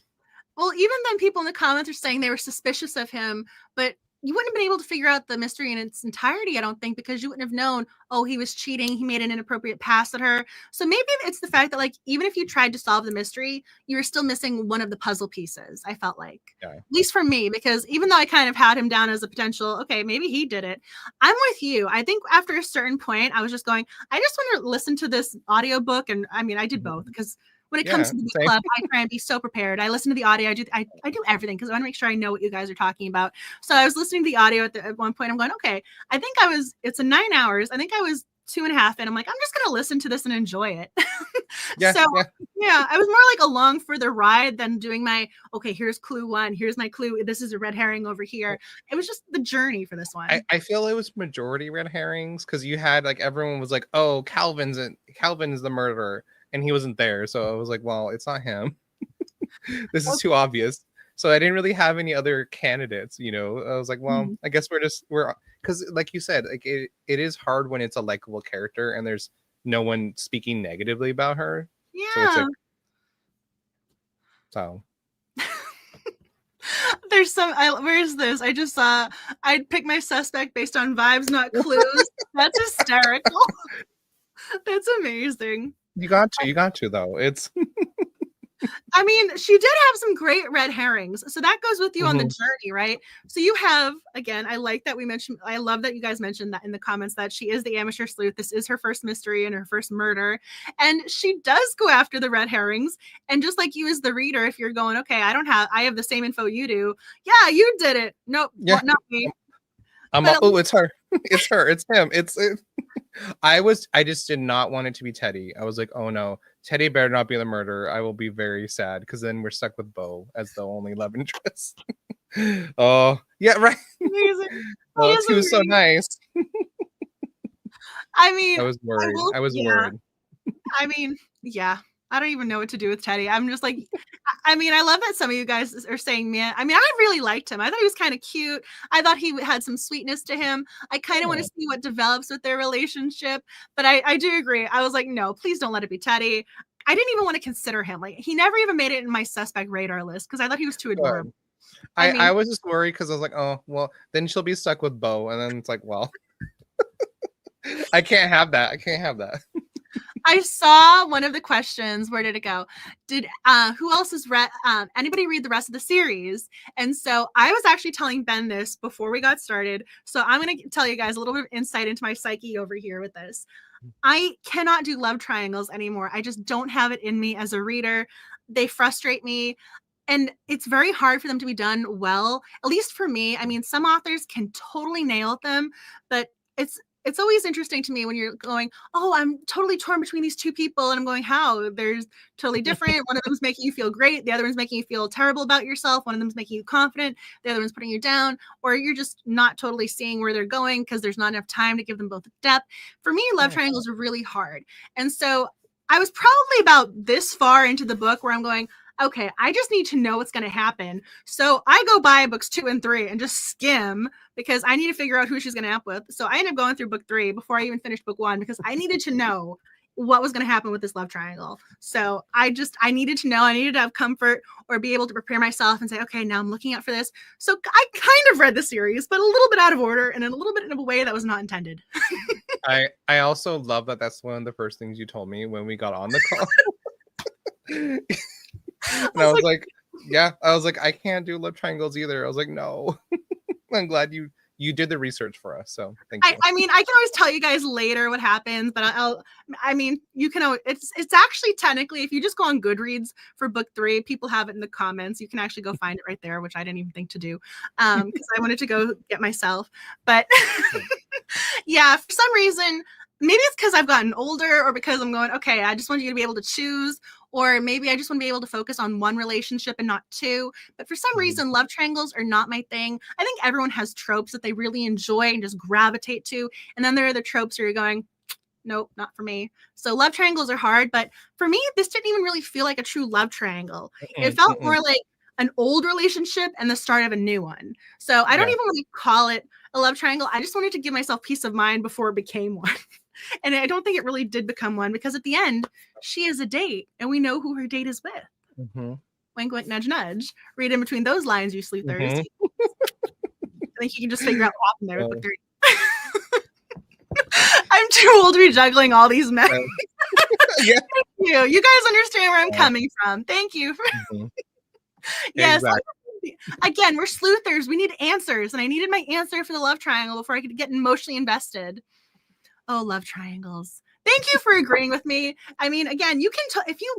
S1: Well, even then, people in the comments are saying they were suspicious of him, but you wouldn't have been able to figure out the mystery in its entirety, I don't think, because you wouldn't have known, oh, he was cheating, he made an inappropriate pass at her. So maybe it's the fact that, like, even if you tried to solve the mystery, you were still missing one of the puzzle pieces, I felt like.
S2: yeah.
S1: At least for me, because even though I kind of had him down as a potential, okay, maybe he did it. I'm with you. I think after a certain point, I was just going, I just want to listen to this audiobook. And I mean, I did both, because when it comes to the book club, I try and be so prepared. I listen to the audio. I do everything because I want to make sure I know what you guys are talking about. So I was listening to the audio at one point. I'm going, okay, I think it's a 9 hours. I think I was 2.5 in. I'm like, I'm just going to listen to this and enjoy it. Yeah, I was more like along for the ride than doing my, okay, here's clue 1. Here's my clue. This is a red herring over here. It was just the journey for this one.
S2: I feel it was majority red herrings, because you had like, everyone was like, oh, Calvin's the murderer. And he wasn't there. So I was like, well, it's not him. This is too obvious. So I didn't really have any other candidates, I was like, well, I guess we're because like you said, like it is hard when it's a likable character and there's no one speaking negatively about her.
S1: Yeah.
S2: So it's like, so
S1: there's where's this? I just saw I'd pick my suspect based on vibes, not clues. That's hysterical. That's amazing.
S2: You got to though. It's
S1: I mean, she did have some great red herrings. So that goes with you on the journey, right? So you have, again, I like that I love that you guys mentioned that in the comments, that she is the amateur sleuth. This is her first mystery and her first murder. And she does go after the red herrings. And just like you as the reader, if you're going, okay, I have the same info you do. Yeah, you did it. Nope, well, not me.
S2: It's her. It's her. It's him. I just did not want it to be Teddy. I was like, oh no, Teddy better not be the murderer. I will be very sad, because then we're stuck with Bo as the only love interest. Oh, yeah, right.
S1: Amazing.
S2: He was so nice.
S1: I mean,
S2: I was worried. Worried.
S1: I mean, yeah. I don't even know what to do with Teddy. I'm just like, I mean, I love that some of you guys are saying, man, I mean, I really liked him. I thought he was kind of cute. I thought he had some sweetness to him. I kind of want to see what develops with their relationship. But I do agree. I was like, no, please don't let it be Teddy. I didn't even want to consider him. Like, he never even made it in my suspect radar list because I thought he was too adorable.
S2: I was just worried because I was like, oh, well, then she'll be stuck with Bo. And then it's like, well, I can't have that.
S1: I saw one of the questions. Where did it go? Did who else has read? Anybody read the rest of the series? And so I was actually telling Ben this before we got started. So I'm going to tell you guys a little bit of insight into my psyche over here with this. I cannot do love triangles anymore. I just don't have it in me as a reader. They frustrate me. And it's very hard for them to be done well, at least for me. I mean, some authors can totally nail them, but it's always interesting to me when you're going, oh, I'm totally torn between these two people. And I'm going, how? They're totally different. One of them is making you feel great. The other one's making you feel terrible about yourself. One of them is making you confident. The other one's putting you down. Or you're just not totally seeing where they're going because there's not enough time to give them both depth. For me, love triangles are really hard. And so I was probably about this far into the book where I'm going, okay, I just need to know what's going to happen. So I go buy books 2 and 3 and just skim because I need to figure out who she's going to end up with. So I ended up going through book 3 before I even finished book 1 because I needed to know what was going to happen with this love triangle. So I needed to know. I needed to have comfort or be able to prepare myself and say, okay, now I'm looking out for this. So I kind of read the series, but a little bit out of order and in a little bit in a way that was not intended.
S2: I also love that that's one of the first things you told me when we got on the call. And I was like, I can't do love triangles either. I was like, no. I'm glad you you did the research for us, so thank you.
S1: I mean, I can always tell you guys later what happens, but I mean, you can always, it's actually technically, if you just go on Goodreads for book 3, people have it in the comments. You can actually go find it right there, which I didn't even think to do, because I wanted to go get myself. But yeah, for some reason, maybe it's because I've gotten older, or because I'm going, okay, I just want you to be able to choose, or maybe I just want to be able to focus on one relationship and not 2. But for some reason, love triangles are not my thing. I think everyone has tropes that they really enjoy and just gravitate to. And then there are the tropes where you're going, nope, not for me. So love triangles are hard. But for me, this didn't even really feel like a true love triangle. It felt more like an old relationship and the start of a new one. So I don't even want to call it a love triangle. I just wanted to give myself peace of mind before it became one. And I don't think it really did become one, because at the end, she is a date and we know who her date is with. Wink, wink, nudge, nudge. Read in between those lines, you sleuthers. I think you can just figure out what happened there with book 3. I'm too old to be juggling all these men. Thank you. You guys understand where I'm coming from. Thank you. Yes. Exactly. Again, we're sleuthers. We need answers. And I needed my answer for the love triangle before I could get emotionally invested. Oh, love triangles. Thank you for agreeing with me. I mean, again, you can tell if you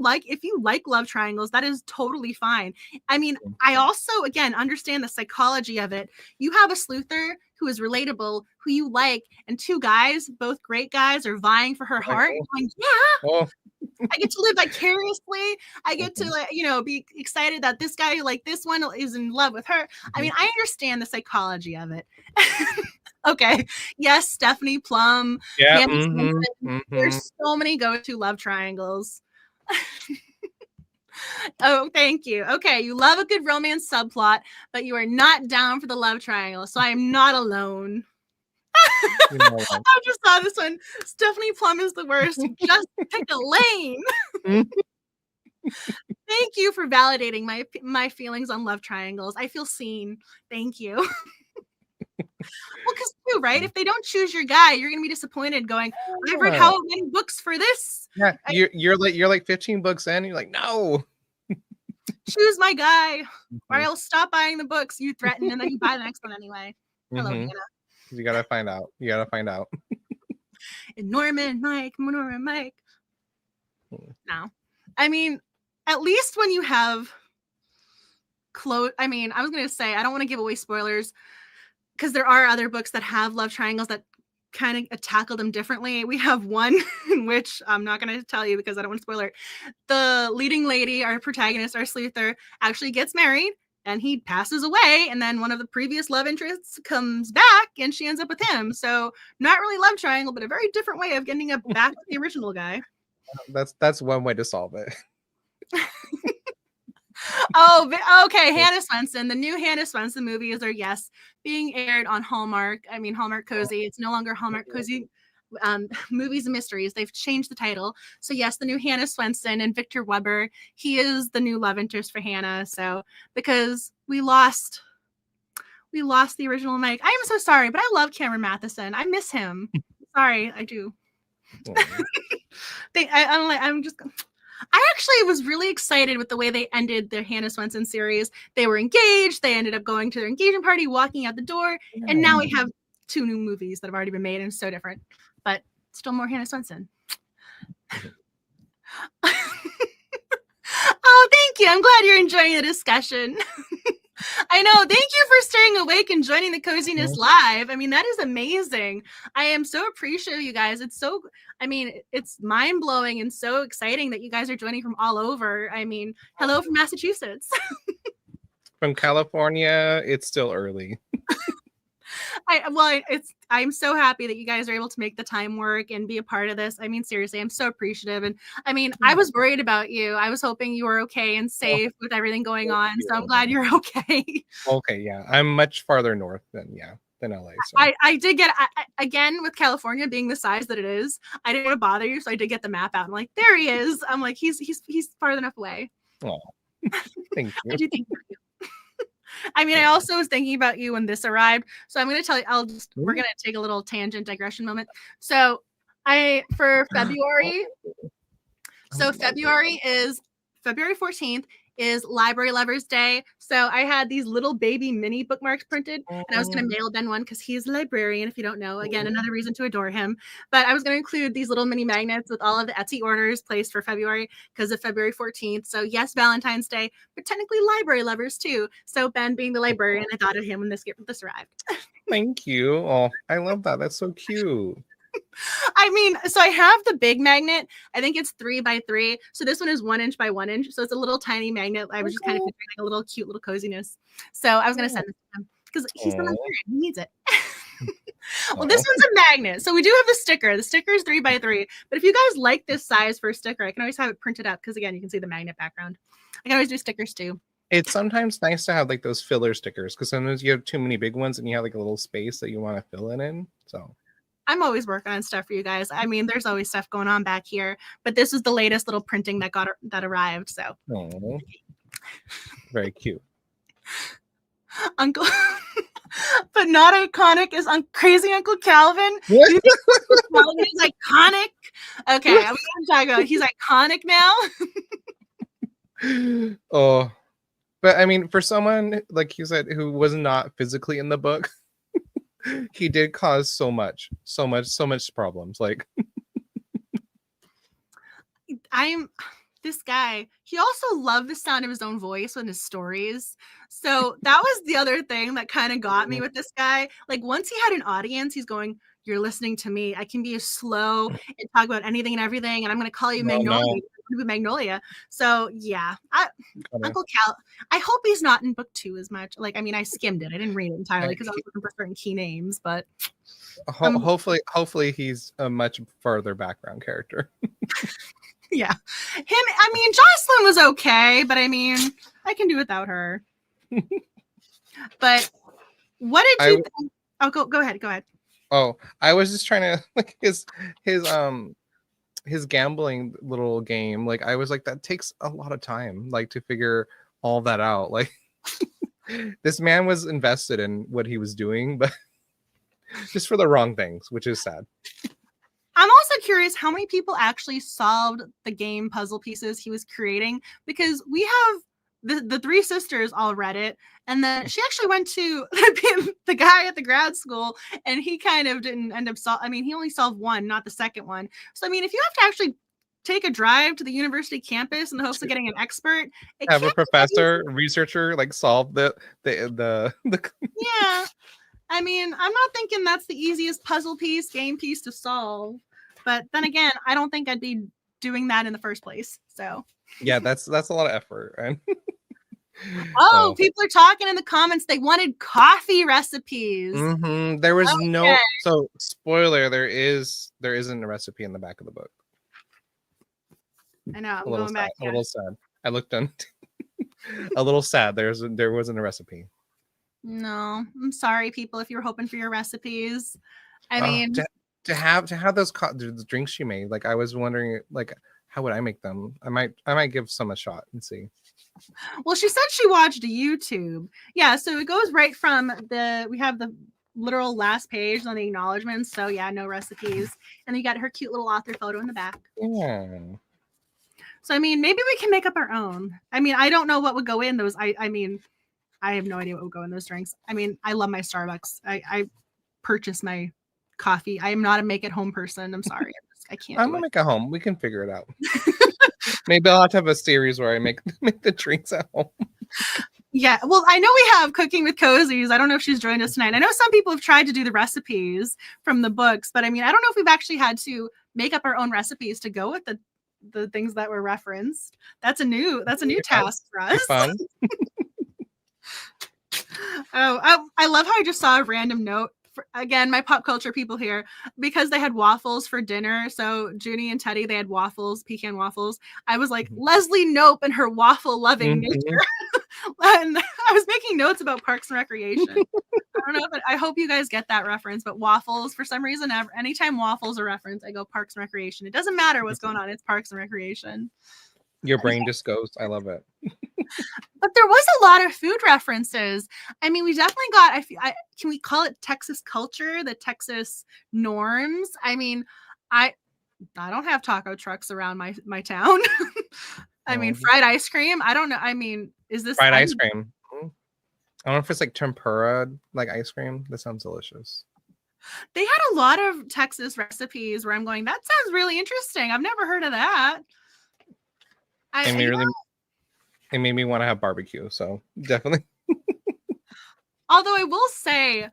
S1: like love triangles, that is totally fine. I mean, I also, again, understand the psychology of it. You have a sleuther who is relatable, who you like, and 2 guys, both great guys, are vying for her heart. Going, yeah, I get to live vicariously. I get to, like, you know, be excited that this guy, like this one, is in love with her. I mean, I understand the psychology of it. Okay. Yes, Stephanie Plum.
S2: Yeah.
S1: There's so many go-to love triangles. Oh, thank you. Okay, you love a good romance subplot, but you are not down for the love triangle, so I am not alone. I just saw this one. Stephanie Plum is the worst. Just pick a lane. Thank you for validating my feelings on love triangles. I feel seen. Thank you. Well, because too, right? If they don't choose your guy, you're gonna be disappointed. Going, I've read how many books for this?
S2: Yeah, you're like 15 books in. You're like, no.
S1: Choose my guy, or I'll stop buying the books you threaten, and then you buy the next one anyway. Hello, Hannah.
S2: You gotta find out.
S1: And Norman, Mike. No, I mean, at least when you have I mean, I was gonna say I don't want to give away spoilers, because there are other books that have love triangles that kind of tackle them differently. We have one in which I'm not going to tell you because I don't want to spoil it. The leading lady, our protagonist, our sleuther, actually gets married and he passes away. And then one of the previous love interests comes back and she ends up with him. So not really love triangle, but a very different way of getting up back to the original guy.
S2: That's one way to solve it.
S1: Oh, okay. Hannah Swenson. The new Hannah Swenson movies are, yes, being aired on Hallmark. I mean, Hallmark Cozy. It's no longer Hallmark Cozy Movies and Mysteries. They've changed the title. So, yes, the new Hannah Swenson and Victor Weber. He is the new love interest for Hannah. So, because we lost the original Mike. I am so sorry, but I love Cameron Matheson. I miss him. Sorry, I do. I actually was really excited with the way they ended their Hannah Swenson series. They were engaged. They ended up going to their engagement party, walking out the door. And now we have 2 new movies that have already been made and so different, but still more Hannah Swenson. Oh, thank you. I'm glad you're enjoying the discussion. I know. Thank you for staying awake and joining the Coziness Live. I mean, that is amazing. I am so appreciative of you guys. It's mind-blowing and so exciting that you guys are joining from all over. I mean, hello from Massachusetts.
S2: From California, it's still early.
S1: I'm so happy that you guys are able to make the time work and be a part of this. I mean, seriously, I'm so appreciative. And I mean, I was worried about you. I was hoping you were okay and safe with everything going on. So I'm glad you're okay.
S2: Okay, yeah. I'm much farther north than LA. So.
S1: I did get, again, with California being the size that it is, I didn't want to bother you. So I did get the map out. I'm like, there he is. I'm like, he's far enough away.
S2: Oh, thank you.
S1: I do think you. I mean, I also was thinking about you when this arrived. So I'm going to tell you, we're going to take a little tangent digression moment. So for February, February is February 14th is Library Lovers Day. So I had these little baby mini bookmarks printed, and I was going to mail Ben one because he's a librarian, if you don't know. Again, another reason to adore him. But I was going to include these little mini magnets with all of the Etsy orders placed for February because of February 14th. So yes, Valentine's Day, but technically library lovers too. So Ben being the librarian, I thought of him when this arrived.
S2: Thank you. Oh, I love that. That's so cute.
S1: I mean, so I have the big magnet. I think it's 3x3. So this one is 1 inch by 1 inch. So it's a little tiny magnet. I was just kind of picturing like a little cute little coziness. So I was going to send this to him because he's the librarian. He needs it. Well, this one's a magnet. So we do have the sticker. The sticker is 3x3. But if you guys like this size for a sticker, I can always have it printed up because, again, you can see the magnet background. I can always do stickers too.
S2: It's sometimes nice to have like those filler stickers because sometimes you have too many big ones and you have like a little space that you want to fill it in. So
S1: I'm always working on stuff for you guys. I mean, there's always stuff going on back here, but this is the latest little printing that arrived. So
S2: very cute.
S1: Uncle, but not iconic is Crazy Uncle Calvin.
S2: What?
S1: Calvin is iconic. Okay, I'm going to talk about. He's iconic now.
S2: Oh, but I mean, for someone like you said who was not physically in the book, he did cause so much problems. Like,
S1: this guy, he also loved the sound of his own voice in his stories. So that was the other thing that kind of got me with this guy. Like, once he had an audience, he's going, "You're listening to me. I can be slow and talk about anything and everything, and I'm going to call you Magnolia." Magnolia. So yeah, Uncle Cal. I hope he's not in book 2 as much. Like, I mean, I skimmed it. I didn't read it entirely because I was looking for certain key names. But
S2: hopefully he's a much further background character.
S1: Yeah, him. I mean, Jocelyn was okay, but I mean, I can do without her. But what did you think? Oh, go ahead. Go ahead.
S2: Oh, I was just trying to like his gambling little game. Like, I was like, that takes a lot of time, like, to figure all that out. Like, this man was invested in what he was doing, but just for the wrong things, which is sad.
S1: I'm also curious how many people actually solved the game puzzle pieces he was creating, because we have the 3 sisters all read it, and then she actually went to the guy at the grad school, and he kind of didn't end up he only solved one, not the second one. So I mean, if you have to actually take a drive to the university campus in the hopes of getting an expert,
S2: have a professor, researcher, like, solve the
S1: yeah. I mean, I'm not thinking that's the easiest game piece to solve. But then again, I don't think I'd be doing that in the first place. So
S2: yeah, that's a lot of effort. Right?
S1: People are talking in the comments. They wanted coffee recipes.
S2: There was no. So spoiler: there isn't a recipe in the back of the book.
S1: I know. I'm going back.
S2: A little sad. I looked on. A little sad. There wasn't a recipe.
S1: No, I'm sorry, people, if you were hoping for your recipes. I mean,
S2: to have those the drinks she made, like, I was wondering, like, how would I make them? I might give some a shot and see.
S1: Well, she said she watched YouTube. Yeah, so it goes right from we have the literal last page on the acknowledgments. So yeah, no recipes, and you got her cute little author photo in the back.
S2: Yeah.
S1: So I mean, maybe we can make up our own. I mean, I don't know what would go in those. I mean, I have no idea what would go in those drinks. I mean, I love my Starbucks. I purchase my coffee. I am not a make-at-home person. I'm sorry. I can't.
S2: I'm gonna make it home. We can figure it out. Maybe I'll have to have a series where I make the drinks at home.
S1: Yeah. Well, I know we have Cooking with Cozies. I don't know if she's joined us tonight. I know some people have tried to do the recipes from the books, but I mean, I don't know if we've actually had to make up our own recipes to go with the things that were referenced. That's a new task for us.
S2: Fun.
S1: I love how I just saw a random note. Again, my pop culture people here, because they had waffles for dinner. So Juni and Teddy, they had waffles, pecan waffles. I was like, Leslie Knope and her waffle loving nature. And I was making notes about Parks and Recreation. I don't know, but I hope you guys get that reference. But waffles, for some reason, anytime waffles are referenced, I go Parks and Recreation. It doesn't matter what's going on. It's Parks and Recreation.
S2: Your brain just goes, I love it.
S1: But there was a lot of food references. I mean, we definitely got, can we call it Texas culture, the Texas norms? I mean, I don't have taco trucks around my town. I mean, fried ice cream. I don't know. I mean, is this
S2: fried ice cream? I don't know if it's like tempura, like ice cream. That sounds delicious.
S1: They had a lot of Texas recipes where I'm going, that sounds really interesting. I've never heard of that.
S2: It made me want to have barbecue. So definitely.
S1: Although I will say,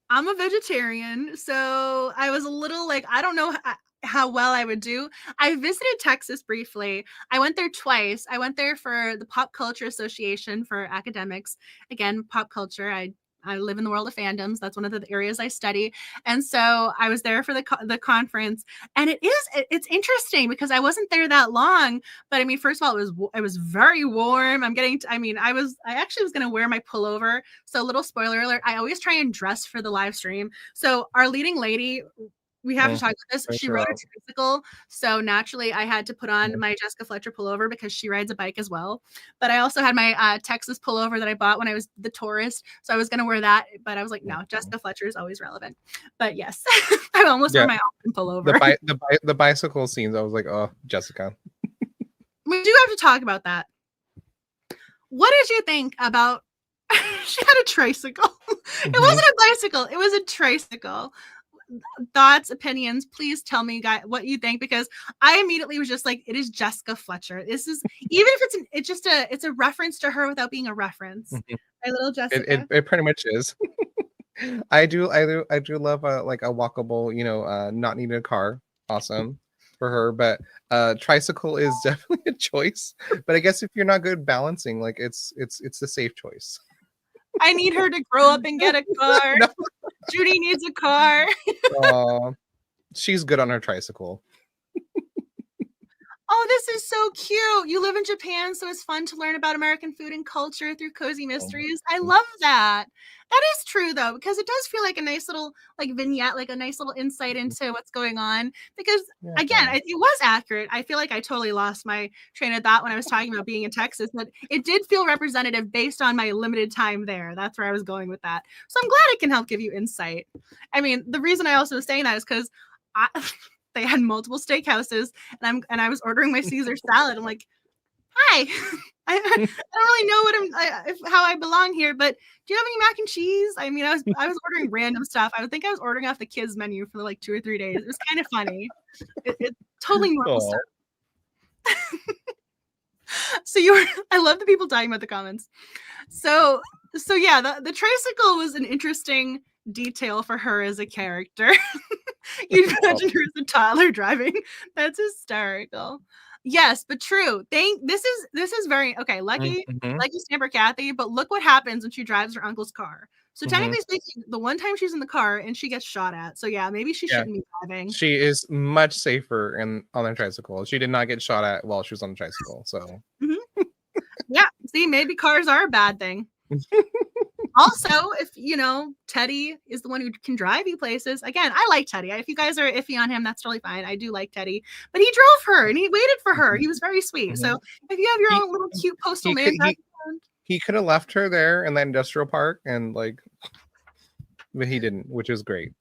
S1: I'm a vegetarian, so I was a little like, I don't know how well I would do. I visited Texas briefly. I went there twice. I went there for the Pop Culture Association for academics. Again, pop culture. I live in the world of fandoms. That's one of the areas I study. And so I was there for the conference, and it's interesting because I wasn't there that long, but I mean, first of all, it was very warm. I actually was going to wear my pullover. So little spoiler alert, I always try and dress for the live stream. So our leading lady, we have to talk about this. She rode a tricycle, so naturally I had to put on my Jessica Fletcher pullover because she rides a bike as well. But I also had my Texas pullover that I bought when I was the tourist, so I was going to wear that. But I was like, no, Jessica Fletcher is always relevant. But yes, I almost wore my Austin pullover.
S2: The bicycle scenes, I was like, oh, Jessica.
S1: We do have to talk about that. What did you think about? She had a tricycle. It wasn't a bicycle. It was a tricycle. Thoughts, opinions, please tell me, guys, what you think, because I immediately was just like, it is Jessica Fletcher. This is, even if it's a reference to her without being a reference. My little Jessica.
S2: It pretty much is. I do love a walkable, not needing a car. Awesome for her, but tricycle is definitely a choice. But I guess if you're not good balancing, like it's the safe choice.
S1: I need her to grow up and get a car. No. Judy needs a car.
S2: She's good on her tricycle.
S1: Oh, this is so cute. You live in Japan, so it's fun to learn about American food and culture through cozy mysteries. I love that. That is true, though, because it does feel like a nice little vignette, like a nice little insight into what's going on. Because, again, it was accurate. I feel like I totally lost my train of thought when I was talking about being in Texas, but it did feel representative based on my limited time there. That's where I was going with that. So I'm glad it can help give you insight. I mean, the reason I also was saying that is because they had multiple steakhouses, and I was ordering my Caesar salad. I'm like, hi, I don't really know how I belong here, but do you have any mac and cheese? I mean, I was ordering random stuff. I would think I was ordering off the kids menu for like 2 or 3 days. It was kind of funny. It's totally normal stuff. So I love the people talking about the comments. So yeah, the tricycle was an interesting detail for her as a character. You'd imagine her as a toddler driving. That's hysterical. Yes, but true. This is very okay. Lucky Snapper Kathy, but look what happens when she drives her uncle's car. So technically speaking, the one time she's in the car and she gets shot at. So yeah, maybe she shouldn't be driving.
S2: She is much safer on a tricycle. She did not get shot at while she was on the tricycle. So
S1: yeah, see, maybe cars are a bad thing. Also, if Teddy is the one who can drive you places. Again, I like Teddy. If you guys are iffy on him, that's totally fine. I do like Teddy, but he drove her and he waited for her. He was very sweet. So if you have your own little cute postal man,
S2: he could have left her there in that industrial park but he didn't, which is great.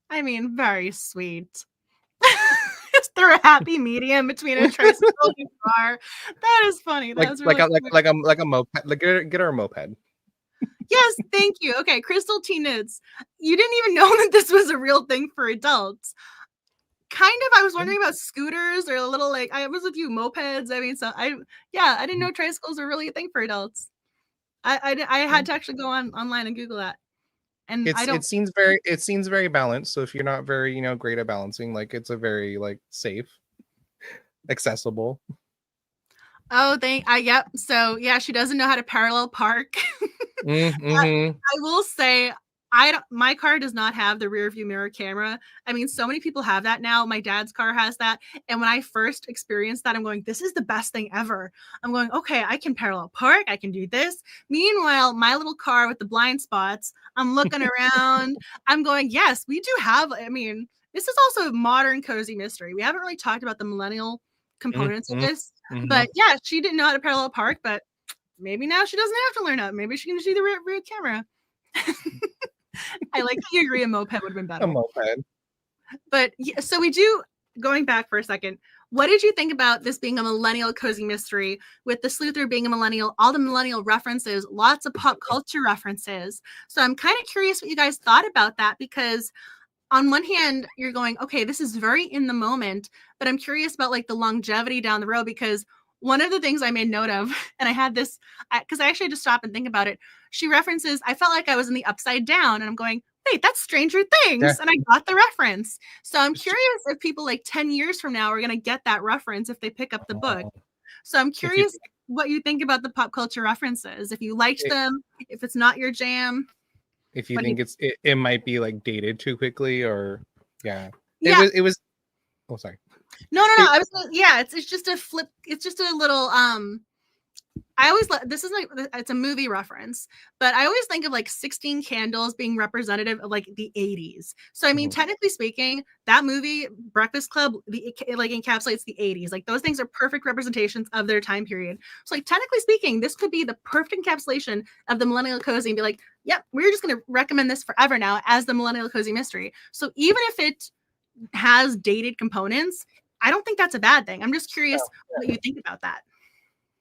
S2: I
S1: mean, very sweet. Is there a happy medium between a tricycle and a car? That is funny. That was really
S2: like a moped. Like get her a moped.
S1: Yes, thank you. Okay, Crystal T Nudes. You didn't even know that this was a real thing for adults. Kind of. I was wondering about scooters or a little I was with you mopeds. I mean, so I didn't know tricycles are really a thing for adults. I had to actually go online and Google that. And
S2: it seems very balanced. So if you're not very great at balancing, it's a very safe, accessible.
S1: Oh, yep. So yeah, she doesn't know how to parallel park. I will say, my car does not have the rear view mirror camera. I mean, so many people have that now. My dad's car has that. And when I first experienced that, I'm going, this is the best thing ever. I'm going, okay, I can parallel park. I can do this. Meanwhile, my little car with the blind spots, I'm looking around. I'm going, yes, we do have, I mean, this is also a modern cozy mystery. We haven't really talked about the millennial components of this. But yeah, she didn't know how to parallel park, but maybe now she doesn't have to learn how. Maybe she can see the rear camera. I like how you agree a moped would have been better.
S2: A moped.
S1: But yeah, so we do, going back for a second, What did you think about this being a millennial cozy mystery with the sleuther being a millennial, all the millennial references, lots of pop culture references? So I'm kind of curious what you guys thought about that, because on one hand, you're going, okay, this is very in the moment, but I'm curious about like the longevity down the road, because one of the things I made note of, and I had this, because I actually had to stop and think about it. She references, I felt like I was in the Upside Down, and I'm going, wait, that's Stranger Things. And I got the reference. So I'm curious if people like 10 years from now are going to get that reference if they pick up the book. So I'm curious what you think about the pop culture references. If you liked them, if it's not your jam.
S2: If you think it might be like dated too quickly, or it was oh, sorry.
S1: No. I was it's just a flip. It's just a little I always this is like, it's a movie reference, but I always think of like 16 Candles being representative of like the 80s. So I mean, technically speaking, that movie Breakfast Club, it like encapsulates the 80s. Like those things are perfect representations of their time period. So like technically speaking, this could be the perfect encapsulation of the millennial cozy and be like, yep, we're just going to recommend this forever now as the millennial cozy mystery. So even if it has dated components, I don't think that's a bad thing. I'm just curious what you think about that.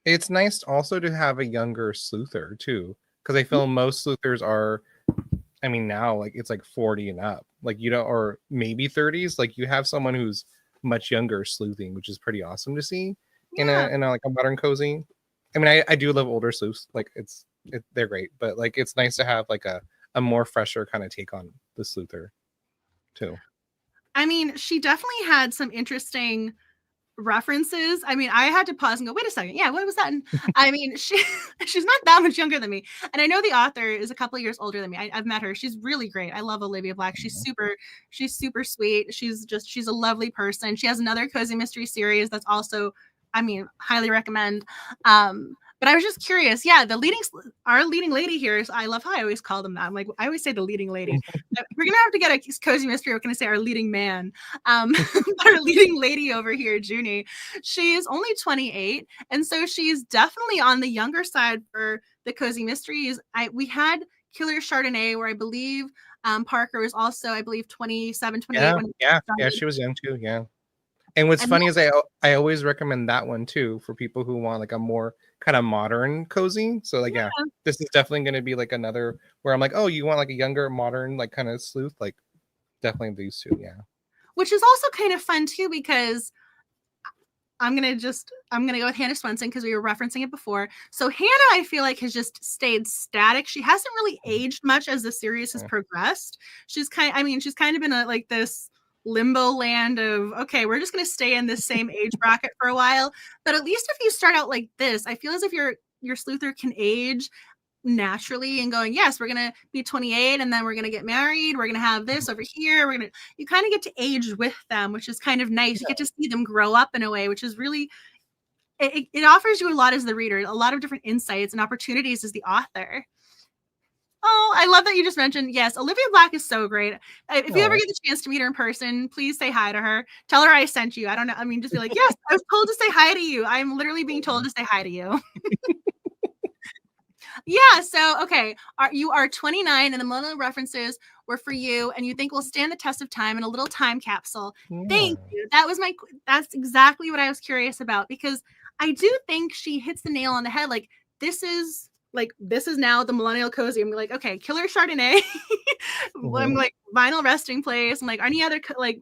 S2: It's nice also to have a younger sleuther too, because I feel most sleuthers are, I mean, now like it's like 40 and up, like you know, or maybe 30s. Like you have someone who's much younger sleuthing, which is pretty awesome to see in a like a modern cozy. I mean, I do love older sleuths, like they're great, but like it's nice to have like a more fresher kind of take on the sleuther too.
S1: I mean, she definitely had some interesting references. I mean, I had to pause and go, wait a second. Yeah, what was that? And I mean, she's not that much younger than me. And I know the author is a couple of years older than me. I've met her. She's really great. I love Olivia Blacke. She's super sweet. She's a lovely person. She has another cozy mystery series that's also, I mean, highly recommend. But I was just curious. Yeah, our leading lady here is, I love how I always call them that. I'm like, I always say the leading lady. We're going to have to get a cozy mystery. We're going to say our leading man. Our leading lady over here, Juni, she's only 28. And so she's definitely on the younger side for the cozy mysteries. We had Killer Chardonnay, where I believe Parker was also, I believe, 27, 28.
S2: Yeah, she was young too. Yeah. And what's funny is I always recommend that one too for people who want like a more kind of modern cozy. So like, this is definitely going to be like another where I'm like, oh, you want like a younger, modern, like kind of sleuth, like definitely these two. Yeah.
S1: Which is also kind of fun too, because I'm going to go with Hannah Swenson because we were referencing it before. So Hannah, I feel like, has just stayed static. She hasn't really aged much as the series has progressed. She's kind of been like this limbo land of, okay, we're just going to stay in this same age bracket for a while. But at least if you start out like this, I feel as if your sleuther can age naturally and going, yes, we're going to be 28 and then we're going to get married. We're going to have this over here. You kind of get to age with them, which is kind of nice. You get to see them grow up in a way, which is really, it offers you a lot as the reader, a lot of different insights and opportunities as the author. Oh, I love that you just mentioned, yes, Olivia Blacke is so great. If you ever get the chance to meet her in person, please say hi to her. Tell her I sent you. I don't know. I mean, just be like, yes, I was told to say hi to you. I'm literally being told to say hi to you. Yeah. So, okay. You are 29 and the millennial references were for you and you think will stand the test of time in a little time capsule. Yeah. Thank you. That's exactly what I was curious about, because I do think she hits the nail on the head. Like, this is now the millennial cozy. I'm like, okay, Killer Chardonnay. I'm like, Vinyl Resting Place. I'm like, any other like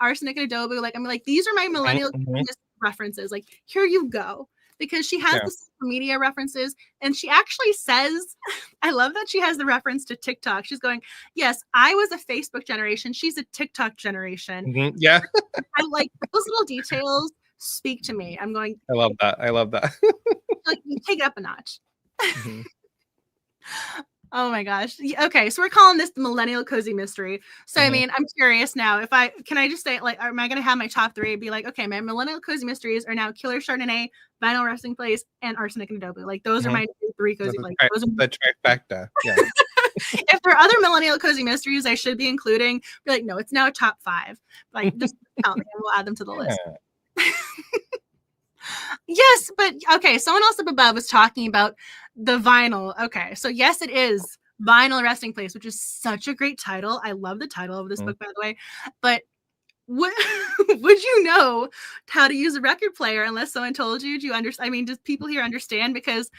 S1: Arsenic and Adobo. Like, I'm like, these are my millennial references. Like, here you go. Because she has the social media references, and she actually says, I love that she has the reference to TikTok. She's going, yes, I was a Facebook generation. She's a TikTok generation.
S2: Yeah.
S1: I like those little details speak to me. I'm going,
S2: I love that.
S1: Like, you take it up a notch. Oh my gosh. Okay, so we're calling this the millennial cozy mystery. So I mean, I'm curious now, can I just say, like, am I gonna have my top three be like, okay, my millennial cozy mysteries are now Killer Chardonnay, Vinyl Resting Place, and Arsenic and Adobo. Like, those are my three cozy, like, those are
S2: the trifecta. Yeah.
S1: If there are other millennial cozy mysteries I should be including, be like, no, it's now a top 5. Like, just tell me and we'll add them to the list. Yes, but okay, someone else up above was talking about the vinyl. Okay, so yes, it is Vinyl Resting Place, which is such a great title. I love the title of this book, by the way. But would would you know how to use a record player unless someone told you? Do you understand? I mean, does people here understand? Because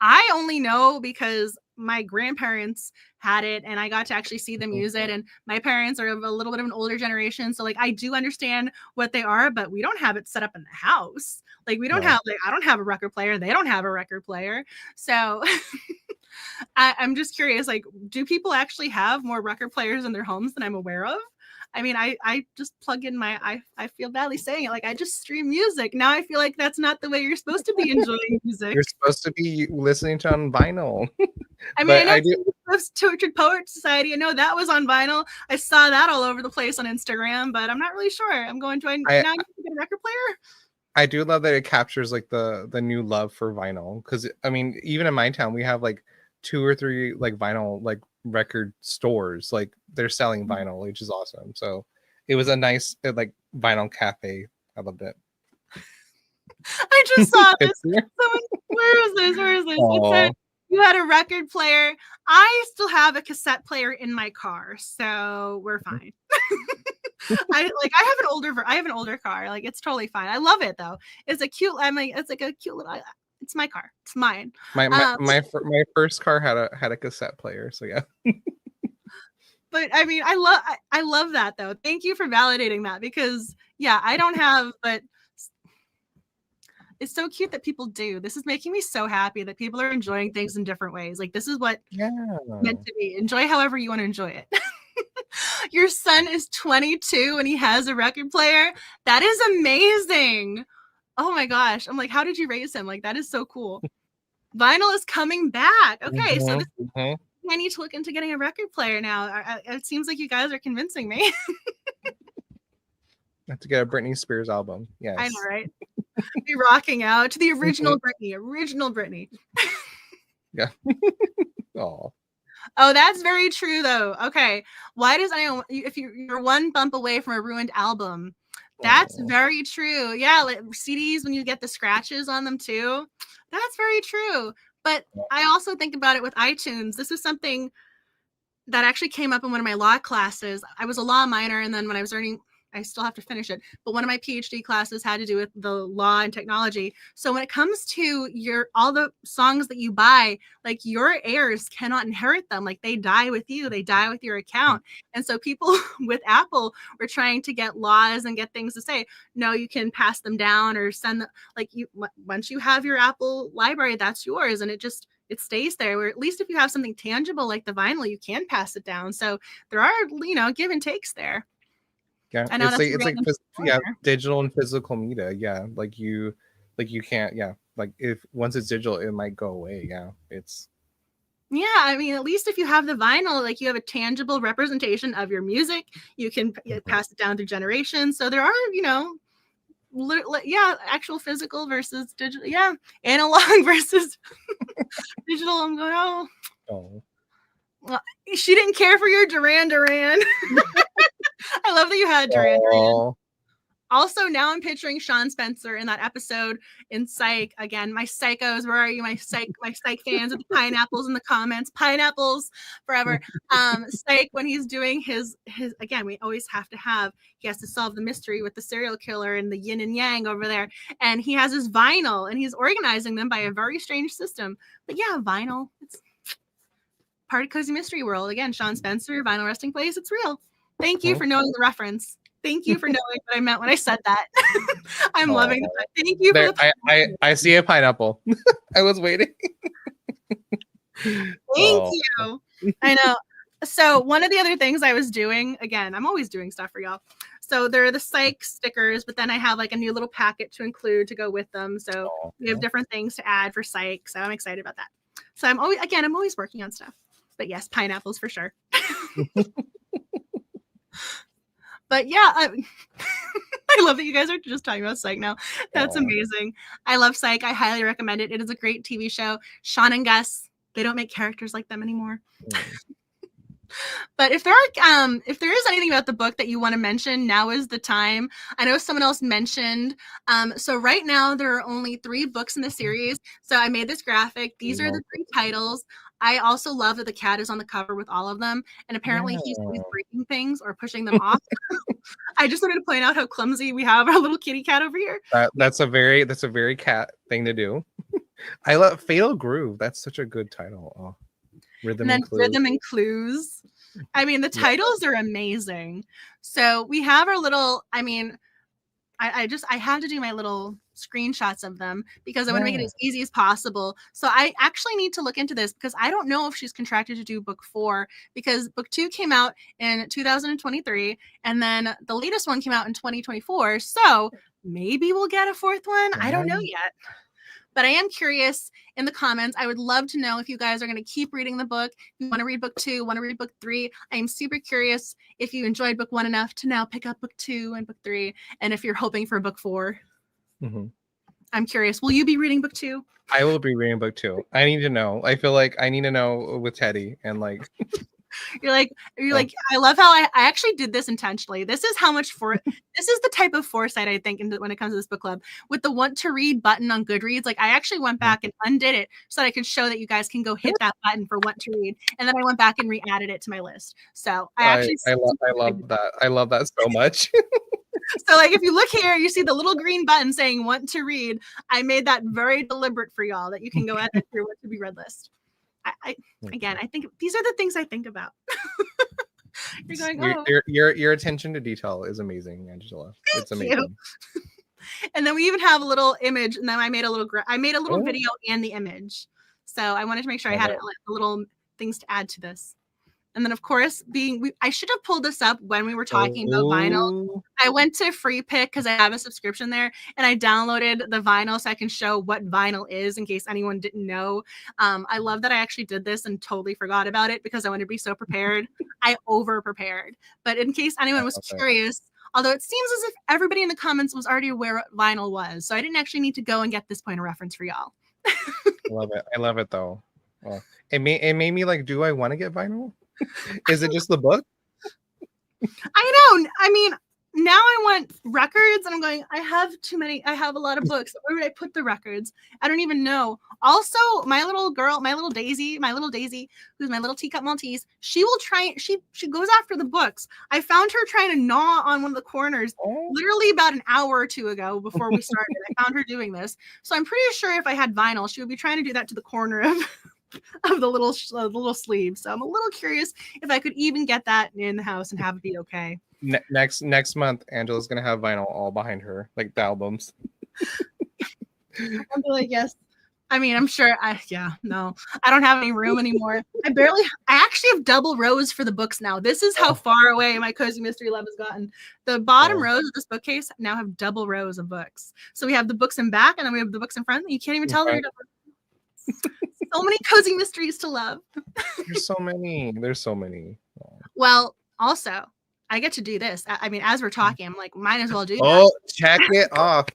S1: I only know because my grandparents had it and I got to actually see them use it. And my parents are a little bit of an older generation. So like I do understand what they are, but we don't have it set up in the house. Like we don't
S2: No.
S1: have like I don't have a record player. They don't have a record player. So I'm just curious, like, do people actually have more record players in their homes than I'm aware of? I mean, I just plug in I feel badly saying it, like I just stream music. Now I feel like that's not the way you're supposed to be enjoying music.
S2: You're supposed to be listening to on vinyl.
S1: I mean,
S2: But
S1: I
S2: I
S1: know
S2: do.
S1: Tortured Poet Society. I know that was on vinyl. I saw that all over the place on Instagram, but I'm not really sure. I'm going to now you can get a record player.
S2: I do love that it captures like the new love for vinyl, because I mean, even in my town we have like 2 or 3 like vinyl like record stores, like they're selling vinyl, which is awesome. So it was a nice like vinyl cafe. I loved it.
S1: I just saw this.
S2: It's there.
S1: Someone, where is this? Where is this? It
S2: Aw.
S1: said you had a record player. I still have a cassette player in my car, so we're fine. I have an older car. Like it's totally fine. I love it though. It's a cute. I mean, it's like a cute little. It's my car. It's mine.
S2: My first car had a cassette player, so yeah.
S1: But I mean, I love that though. Thank you for validating that, because yeah, I don't have, but it's so cute that people do. This is making me so happy that people are enjoying things in different ways. Like this is what
S2: Yeah.
S1: meant to be. Enjoy however you want to enjoy it. Your son is 22 and he has a record player. That is amazing. Oh my gosh. I'm like, how did you raise him? Like, that is so cool. Vinyl is coming back. Okay, so I need to look into getting a record player now. It seems like you guys are convincing me.
S2: I have to get a Britney Spears album. Yes.
S1: I know, right? Be rocking out to the original Britney.
S2: Yeah. Oh.
S1: Oh, that's very true though. Okay. Why does anyone, if you're one bump away from a ruined album? That's very true. Yeah, like CDs when you get the scratches on them too. That's very true. But I also think about it with iTunes. This is something that actually came up in one of my law classes. I was a law minor, and then when I was learning, I still have to finish it, but one of my PhD classes had to do with the law and technology. So when it comes to all the songs that you buy, like your heirs cannot inherit them. Like they die with you, they die with your account. And so people with Apple were trying to get laws and get things to say, no, you can pass them down or send them, like you, once you have your Apple library, that's yours. And it stays there, where at least if you have something tangible like the vinyl, you can pass it down. So there are, give and takes there.
S2: Yeah,
S1: I know
S2: it's like digital and physical media. Yeah, like you can't. Yeah, like if once it's digital, it might go away. Yeah,
S1: I mean, at least if you have the vinyl, like you have a tangible representation of your music, you can pass it down through generations. So there are, actual physical versus digital. Yeah, analog versus digital. I'm going, oh. Well, she didn't care for your Duran Duran. I love that you had Duran Duran. Also, now I'm picturing Sean Spencer in that episode in Psych. Again, my psychos, where are you? My psych fans with the pineapples in the comments. Pineapples forever. Psych, when he's doing his again, we always have to have, he has to solve the mystery with the serial killer and the yin and yang over there. And he has his vinyl and he's organizing them by a very strange system. But yeah, vinyl, it's part of Cozy Mystery World. Again, Sean Spencer, Vinyl Resting Place, it's real. Thank you for knowing the reference. Thank you for knowing what I meant when I said that. I'm loving that. Thank you for
S2: I see a pineapple. I was waiting.
S1: Thank you. I know. So one of the other things I was doing, again, I'm always doing stuff for y'all. So there are the Psych stickers, but then I have like a new little packet to include to go with them. So we have different things to add for Psych. So I'm excited about that. So I'm always working on stuff. But yes, pineapples for sure. But yeah, I love that you guys are just talking about Psych now. That's amazing. I love Psych. I highly recommend it. It is a great TV show. Sean and Gus, they don't make characters like them anymore. But if there is anything about the book that you want to mention, now is the time. I know someone else mentioned. So right now there are only 3 books in the series. So I made this graphic. These are the 3 titles. I also love that the cat is on the cover with all of them, and apparently he's always breaking things or pushing them off. I just wanted to point out how clumsy we have our little kitty cat over here.
S2: That's a very cat thing to do. I love Fatal Groove. That's such a good title. Oh, Rhythm and Clues.
S1: Rhythm and Clues. I mean, the titles are amazing. So we have our little, I mean, I have to do my little screenshots of them because I want to make it as easy as possible. So I actually need to look into this because I don't know if she's contracted to do book 4 because book 2 came out in 2023 and then the latest one came out in 2024. So maybe we'll get a 4th one. I don't know yet. But I am curious in the comments. I would love to know if you guys are going to keep reading the book. If you want to read book 2, want to read book 3. I am super curious if you enjoyed book 1 enough to now pick up book 2 and book 3. And if you're hoping for book 4. Mm-hmm. I'm curious. Will you be reading book 2?
S2: I will be reading book 2. I need to know. I feel like I need to know with Teddy and like...
S1: You're like, I love how I actually did this intentionally. This is how much this is the type of foresight I think when it comes to this book club with the want to read button on Goodreads. Like I actually went back and undid it so that I could show that you guys can go hit that button for want to read. And then I went back and re-added it to my list. So I
S2: love that. I love that so much.
S1: So like if you look here, you see the little green button saying want to read. I made that very deliberate for y'all that you can go edit your what to be read list. Again, I think these are the things I think about. You're going,
S2: your attention to detail is amazing, Angela. It's amazing.
S1: And then we even have a little image, and then I made a little video and the image. So I wanted to make sure I had little things to add to this. And then, of course, I should have pulled this up when we were talking about vinyl. I went to Free Pick because I have a subscription there, and I downloaded the vinyl so I can show what vinyl is in case anyone didn't know. I love that I actually did this and totally forgot about it because I wanted to be so prepared. I over-prepared. But in case anyone was curious, although it seems as if everybody in the comments was already aware what vinyl was, so I didn't actually need to go and get this point of reference for y'all.
S2: I love it, though. Well, it made me like, do I want to get vinyl? Is it just the book?
S1: I know. I mean, now I want records, and I'm going, I have too many. I have a lot of books. Where would I put the records? I don't even know. Also, my little Daisy, who's my little teacup Maltese, she goes after the books. I found her trying to gnaw on one of the corners literally about an hour or two ago before we started. I found her doing this. So I'm pretty sure if I had vinyl, she would be trying to do that to the corner of the little sleeve. So I'm a little curious if I could even get that in the house and have it be okay.
S2: Next month, Angela's gonna have vinyl all behind her, like the albums.
S1: I'll be like, yes. I mean, I'm sure. No, I don't have any room anymore. I actually have double rows for the books now. This is how far away my cozy mystery love has gotten. The bottom rows of this bookcase now have double rows of books. So we have the books in back, and then we have the books in front. You can't even tell they're double. So many cozy mysteries to love.
S2: There's so many.
S1: Well, also, I get to do this. I mean, as we're talking, I'm like, might as well do that.
S2: Oh, check it off.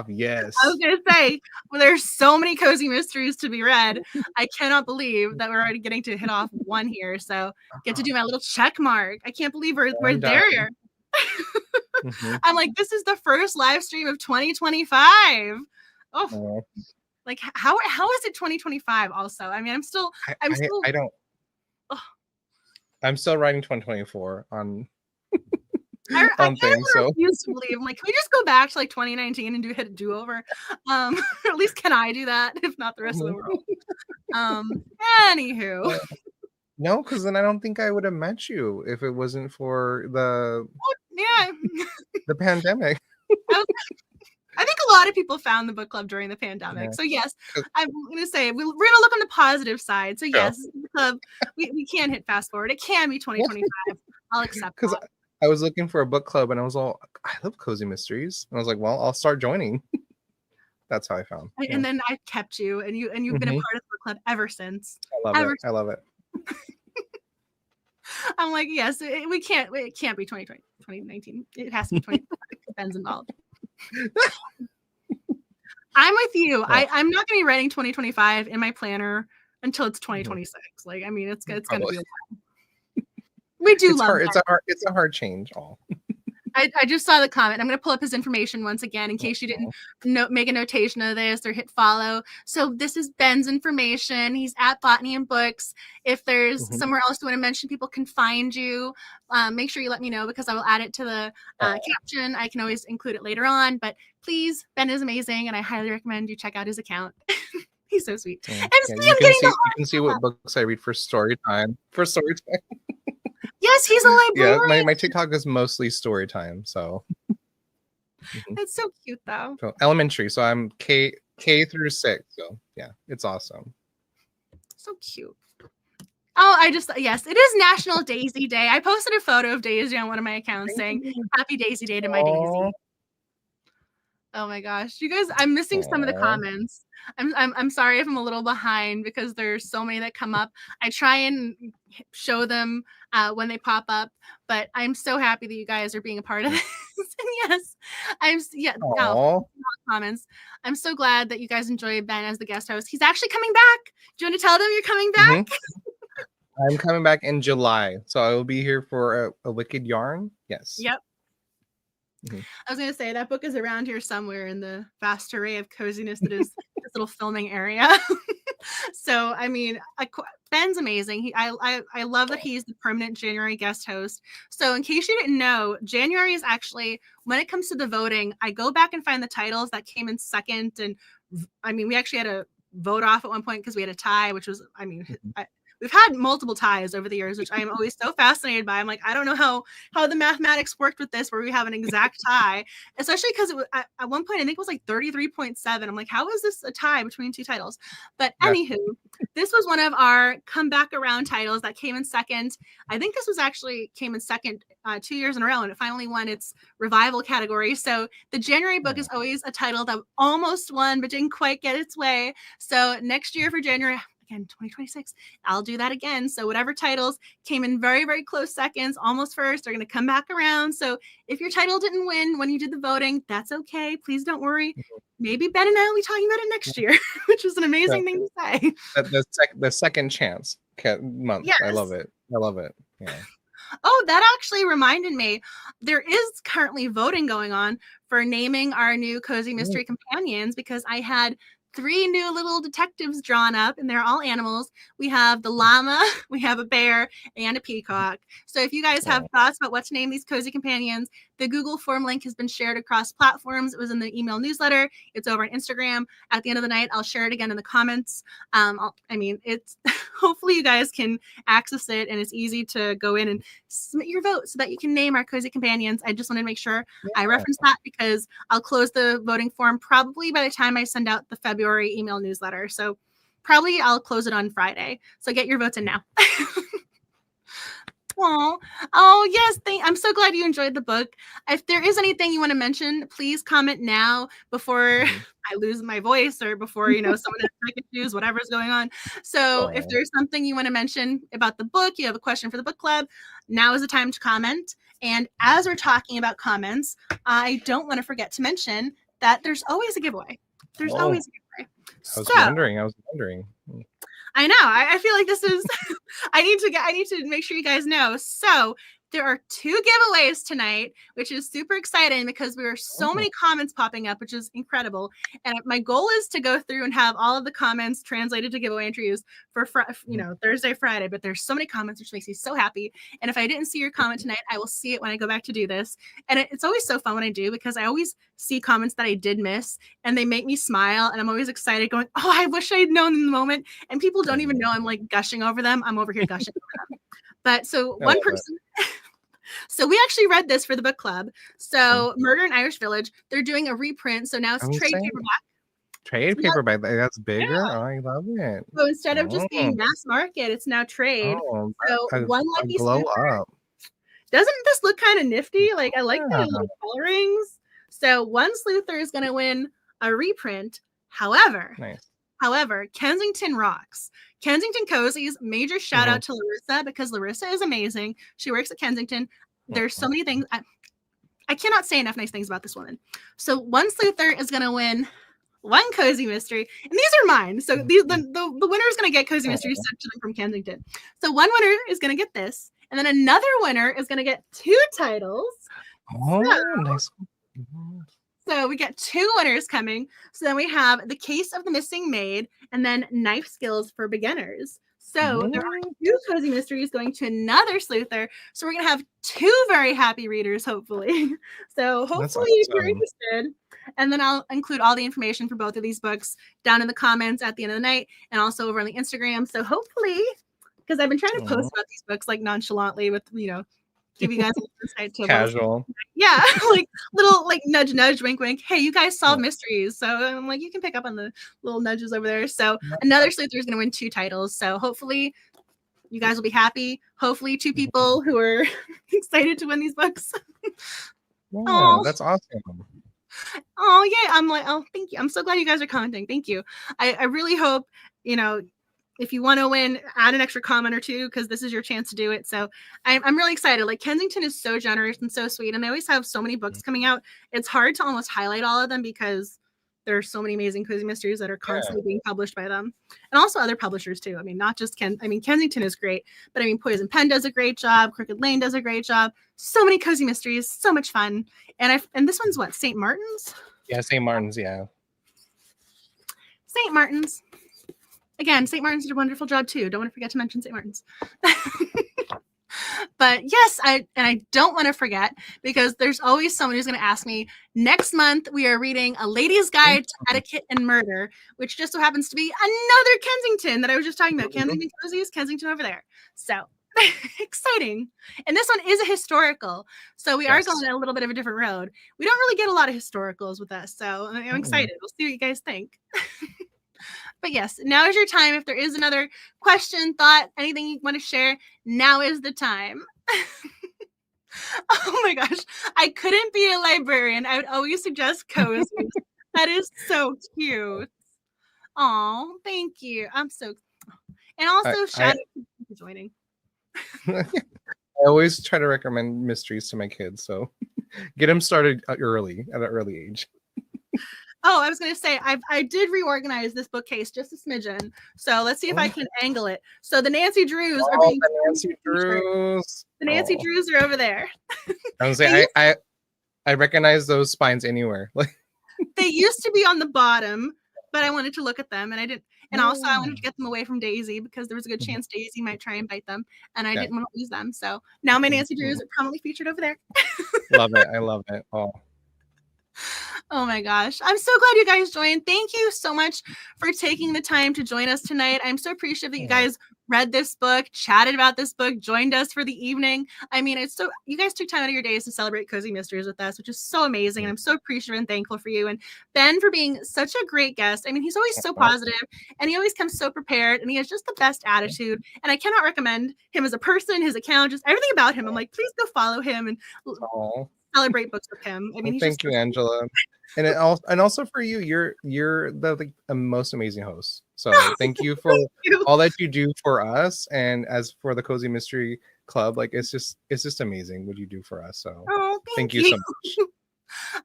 S2: Yes.
S1: I was going to say, well, there's so many cozy mysteries to be read. I cannot believe that we're already getting to hit off one here. So get to do my little check mark. I can't believe we're there. I'm like, this is the first live stream of 2025. Oh. Like how is it 2025 also? I mean, I'm still
S2: writing 2024 on
S1: on
S2: things. So
S1: refuse to believe. I'm like, can we just go back to like 2019 and hit a do-over? Or at least can I do that, if not the rest of the world? Anywho.
S2: No, because then I don't think I would have met you if it wasn't for the pandemic.
S1: I think a lot of people found the book club during the pandemic. Yeah. So yes, I'm going to say we're going to look on the positive side. So yes, the club, we can hit fast forward. It can be 2025. I'll accept
S2: because I was looking for a book club and I was all, I love cozy mysteries. And I was like, well, I'll start joining. That's how I found.
S1: And then I kept you, and you've been a part of the book club ever since.
S2: I love it.
S1: I'm like, yes, it can't be 2020, 2019. It has to be 2025. Ben's involved. I'm with you. I'm not going to be writing 2025 in my planner until it's 2026. Like, I mean, it's going to be a while. We do love
S2: it. It's a hard change.
S1: I just saw the comment. I'm going to pull up his information once again in case you didn't make a notation of this or hit follow. So this is Ben's information. He's at Botany and Books. If there's somewhere else you want to mention, people can find you. Make sure you let me know because I will add it to the caption. I can always include it later on. But please, Ben is amazing, and I highly recommend you check out his account. He's so sweet.
S2: Yeah. You can see what books I read for story time.
S1: Yes, he's a librarian.
S2: Yeah, my TikTok is mostly story time. So
S1: that's so cute, though.
S2: So elementary. So I'm K through 6. So yeah, it's awesome.
S1: So cute. Oh, yes, it is National Daisy Day. I posted a photo of Daisy on one of my accounts saying Happy Daisy Day to my Daisy. Oh my gosh, you guys, I'm missing some of the comments. I'm sorry if I'm a little behind because there's so many that come up. I try and show them when they pop up, but I'm so happy that you guys are being a part of this. And yes, comments. I'm so glad that you guys enjoyed Ben as the guest host. He's actually coming back. Do you want to tell them you're coming back?
S2: I'm coming back in July, so I will be here for a Wicked Yarn. Yes.
S1: Yep. I was going to say that book is around here somewhere in the vast array of coziness that is this little filming area. So, I mean, Ben's amazing. I love that he's the permanent January guest host. So, in case you didn't know, January is actually, when it comes to the voting, I go back and find the titles that came in second. And I mean, we actually had a vote off at one point because we had a tie, which was, I mean, we've had multiple ties over the years, which I am always so fascinated by. I'm like, I don't know how the mathematics worked with this, where we have an exact tie, especially because it was at one point, I think it was like 33.7. I'm like, how is this a tie between two titles? But anywho, this was one of our come back around titles that came in second. I think this was actually came in second 2 years in a row, and it finally won its revival category. So the January book is always a title that almost won, but didn't quite get its way. So next year for January, again, 2026, I'll do that again. So whatever titles came in very, very close seconds, almost first, they're going to come back around. So if your title didn't win when you did the voting, that's okay. Please don't worry. Maybe Ben and I will be talking about it next year, which is an amazing thing to say.
S2: The second chance month. Yes. I love it. Yeah.
S1: Oh, that actually reminded me. There is currently voting going on for naming our new Cozy Mystery Companions because I had 3 new little detectives drawn up, and they're all animals. We have the llama, we have a bear, and a peacock. So if you guys have thoughts about what to name these cozy companions, the Google form link has been shared across platforms. It was in the email newsletter. It's over on Instagram. At the end of the night, I'll share it again in the comments. It's hopefully you guys can access it, and it's easy to go in and submit your vote so that you can name our cozy companions. I just want to make sure I reference that because I'll close the voting form probably by the time I send out the February email newsletter. So probably I'll close it on Friday. So get your votes in now. Oh yes, I'm so glad you enjoyed the book. If there is anything you want to mention, please comment now before I lose my voice or before someone has tech issues, whatever's going on. So if there's something you want to mention about the book, you have a question for the book club, now is the time to comment. And as we're talking about comments, I don't want to forget to mention that there's always a giveaway. There's always a giveaway.
S2: I was wondering.
S1: I know. I feel like this is. I need to make sure you guys know. So there are 2 giveaways tonight, which is super exciting because there are so many comments popping up, which is incredible. And my goal is to go through and have all of the comments translated to giveaway entries for Thursday, Friday. But there's so many comments, which makes me so happy. And if I didn't see your comment tonight, I will see it when I go back to do this. And it's always so fun when I do because I always see comments that I did miss, and they make me smile. And I'm always excited, going, "Oh, I wish I had known in the moment." And people don't even know I'm like gushing over them. I'm over here gushing over them. But so one person. So we actually read this for the book club. So Murder in Irish Village, they're doing a reprint. So now it's trade paperback.
S2: Trade paperback. That's bigger. Yeah. Oh, I love it.
S1: So instead of just being mass market, it's now trade. So one lucky
S2: glow up.
S1: Doesn't this look kind of nifty? Like I like the little colorings. So one Sleuther is going to win a reprint. However, Kensington rocks. Kensington Cozies, major shout out to Larissa because Larissa is amazing. She works at Kensington. There's so many things. I cannot say enough nice things about this woman. So one Sleuther is going to win one cozy mystery, and these are mine. So the winner is going to get cozy mysteries sent to them from Kensington. So one winner is going to get this, and then another winner is going to get 2 titles.
S2: Oh, nice.
S1: So we got 2 winners coming. So then we have The Case of the Missing Maid and then Knife Skills for Beginners. So there are 2 cozy mysteries going to another sleuther. So we're going to have 2 very happy readers, hopefully. So hopefully if you're interested. And then I'll include all the information for both of these books down in the comments at the end of the night and also over on the Instagram. So hopefully, because I've been trying to post about these books like nonchalantly with, give you guys an insight to
S2: casual.
S1: Yeah, like little like nudge, nudge, wink, wink. Hey, you guys solve mysteries. So I'm like, you can pick up on the little nudges over there. So another sleuther is going to win 2 titles. So hopefully you guys will be happy. Hopefully 2 people who are excited to win these books.
S2: Yeah, that's awesome.
S1: Oh, yeah. I'm like, oh, thank you. I'm so glad you guys are commenting. Thank you. I really hope, if you want to win, add an extra comment or 2 because this is your chance to do it. So I'm really excited. Like Kensington is so generous and so sweet, and they always have so many books coming out. It's hard to almost highlight all of them because there are so many amazing cozy mysteries that are constantly being published by them, and also other publishers too. I mean, not just Kensington is great, but I mean Poison Pen does a great job. Crooked Lane does a great job. So many cozy mysteries, so much fun. And this one's what, St. Martin's?
S2: Yeah, St. Martin's. Yeah,
S1: St. Martin's. Again, St. Martin's did a wonderful job too. Don't want to forget to mention St. Martin's. But yes, I don't want to forget because there's always someone who's going to ask me. Next month, we are reading A Lady's Guide to Etiquette and Murder, which just so happens to be another Kensington that I was just talking about. Kensington Cozies, Kensington over there. So exciting. And this one is a historical. So we are going a little bit of a different road. We don't really get a lot of historicals with us. So I'm excited. We'll see what you guys think. But yes, now is your time. If there is another question, thought, anything you want to share, now is the time. Oh my gosh. I couldn't be a librarian. I would always suggest cozies. That is so cute. Oh, thank you. I'm so. And also, shout out to you for joining.
S2: I always try to recommend mysteries to my kids. So get them started at an early age.
S1: Oh, I was going to say, I did reorganize this bookcase just a smidgen. So let's see if I can angle it. So the Nancy Drews are being...
S2: The Nancy Drews.
S1: The Nancy Drews are over there.
S2: I was saying, I recognize those spines anywhere.
S1: They used to be on the bottom, but I wanted to look at them, and I didn't. And also, I wanted to get them away from Daisy because there was a good chance Daisy might try and bite them, and I didn't want to lose them. So now my Nancy Drews are prominently featured over there.
S2: Love it. I love it.
S1: Oh my gosh. I'm so glad you guys joined. Thank you so much for taking the time to join us tonight. I'm so appreciative that you guys read this book, chatted about this book, joined us for the evening. I mean, you guys took time out of your days to celebrate cozy mysteries with us, which is so amazing. And I'm so appreciative and thankful for you. And Ben for being such a great guest. I mean, he's always so positive and he always comes so prepared and he has just the best attitude. And I cannot recommend him as a person, his account, just everything about him. I'm like, please go follow him and celebrate books with him. I mean,
S2: thank you, Angela. And also for you, you're the most amazing host. So thank you for all that you do for us, and as for the Cozy Mystery Club, like it's just amazing what you do for us. So thank you so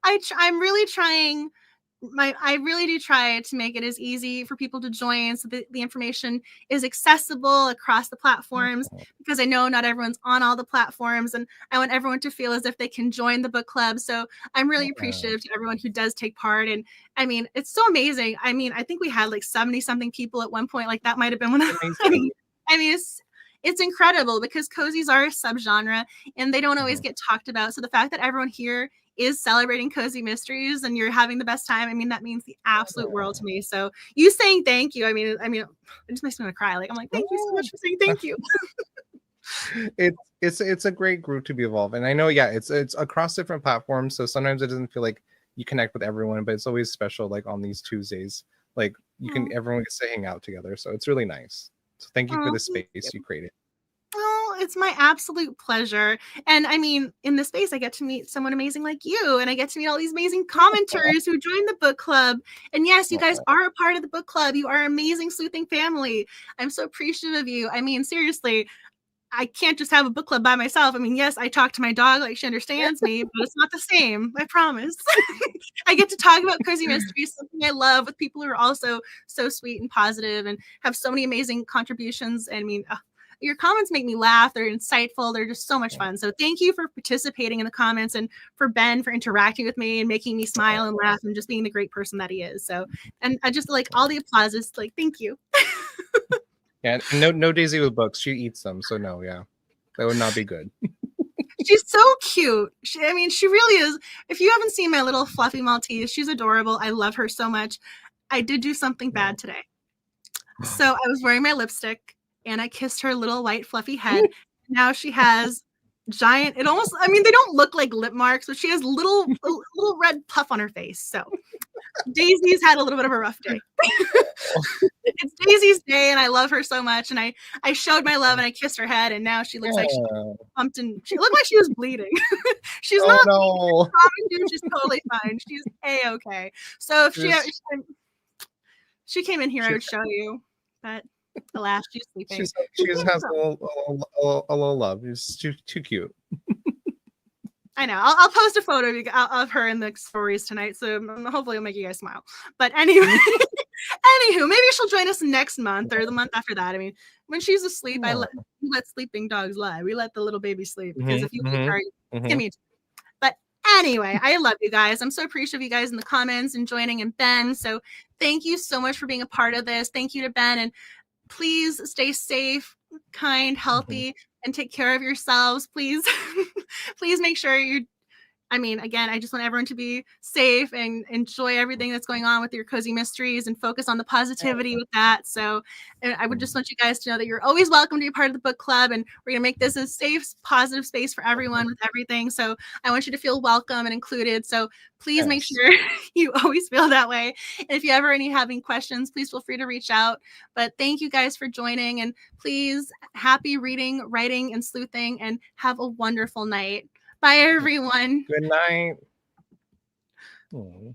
S2: much.
S1: I'm really trying. I really do try to make it as easy for people to join so that the information is accessible across the platforms, because I know not everyone's on all the platforms and I want everyone to feel as if they can join the book club. So I'm really appreciative to everyone who does take part. And I mean, it's so amazing. I mean, I think we had like 70 something people at one point. Like that might've been one of I mean, it's incredible because cozies are a subgenre and they don't always get talked about. So the fact that everyone here is celebrating cozy mysteries and you're having the best time, I mean, that means the absolute world to me. So you saying thank you, I mean, it just makes me want to cry. Like, I'm like, thank you so much for saying thank you.
S2: It's a great group to be involved. And I know, it's across different platforms. So sometimes it doesn't feel like you connect with everyone, but it's always special. Like on these Tuesdays, like everyone gets to hang out together. So it's really nice. So thank you for the space you created.
S1: Oh, it's my absolute pleasure. And I mean, in this space, I get to meet someone amazing like you, and I get to meet all these amazing commenters who join the book club. And yes, you guys are a part of the book club. You are an amazing sleuthing family. I'm so appreciative of you. I mean, seriously, I can't just have a book club by myself. I mean, yes, I talk to my dog like she understands me, but it's not the same. I promise. I get to talk about cozy mysteries, something I love, with people who are also so sweet and positive and have so many amazing contributions. I mean, your comments make me laugh. They're insightful. They're just so much fun. So thank you for participating in the comments, and for Ben for interacting with me and making me smile and laugh and just being the great person that he is. So, and I just like all the applause is like, thank you.
S2: Yeah, no Daisy with books. She eats them, so no, yeah, that would not be good.
S1: She's so cute. She really is. If you haven't seen my little fluffy Maltese, she's adorable. I love her so much. I did do something bad today. So I was wearing my lipstick and I kissed her little white fluffy head. Now she has giant, they don't look like lip marks, but she has a little red puff on her face. So Daisy's had a little bit of a rough day. It's Daisy's day and I love her so much. And I showed my love and I kissed her head, and now she looks like she pumped and she looked like she was bleeding. She's not bleeding. She's totally fine. She's A-okay. So if she came in here, I would show you. But alas, she's sleeping.
S2: She just has a little love. She's too cute.
S1: I know. I'll post a photo of her in the stories tonight, so hopefully it'll make you guys smile. But anyway, maybe she'll join us next month or the month after that. I mean, when she's asleep, we let sleeping dogs lie. We let the little baby sleep, because if you leave her, give me. But anyway, I love you guys. I'm so appreciative of you guys in the comments and joining, and Ben. So thank you so much for being a part of this. Thank you to Ben, and please stay safe, kind, healthy, and take care of yourselves, please. Please make sure again, I just want everyone to be safe and enjoy everything that's going on with your cozy mysteries and focus on the positivity with that. So I would just want you guys to know that you're always welcome to be part of the book club, and we're going to make this a safe, positive space for everyone with everything. So I want you to feel welcome and included. So please make sure you always feel that way. And if you ever having questions, please feel free to reach out. But thank you guys for joining, and please happy reading, writing, and sleuthing, and have a wonderful night. Bye, everyone.
S2: Good night.
S1: Please.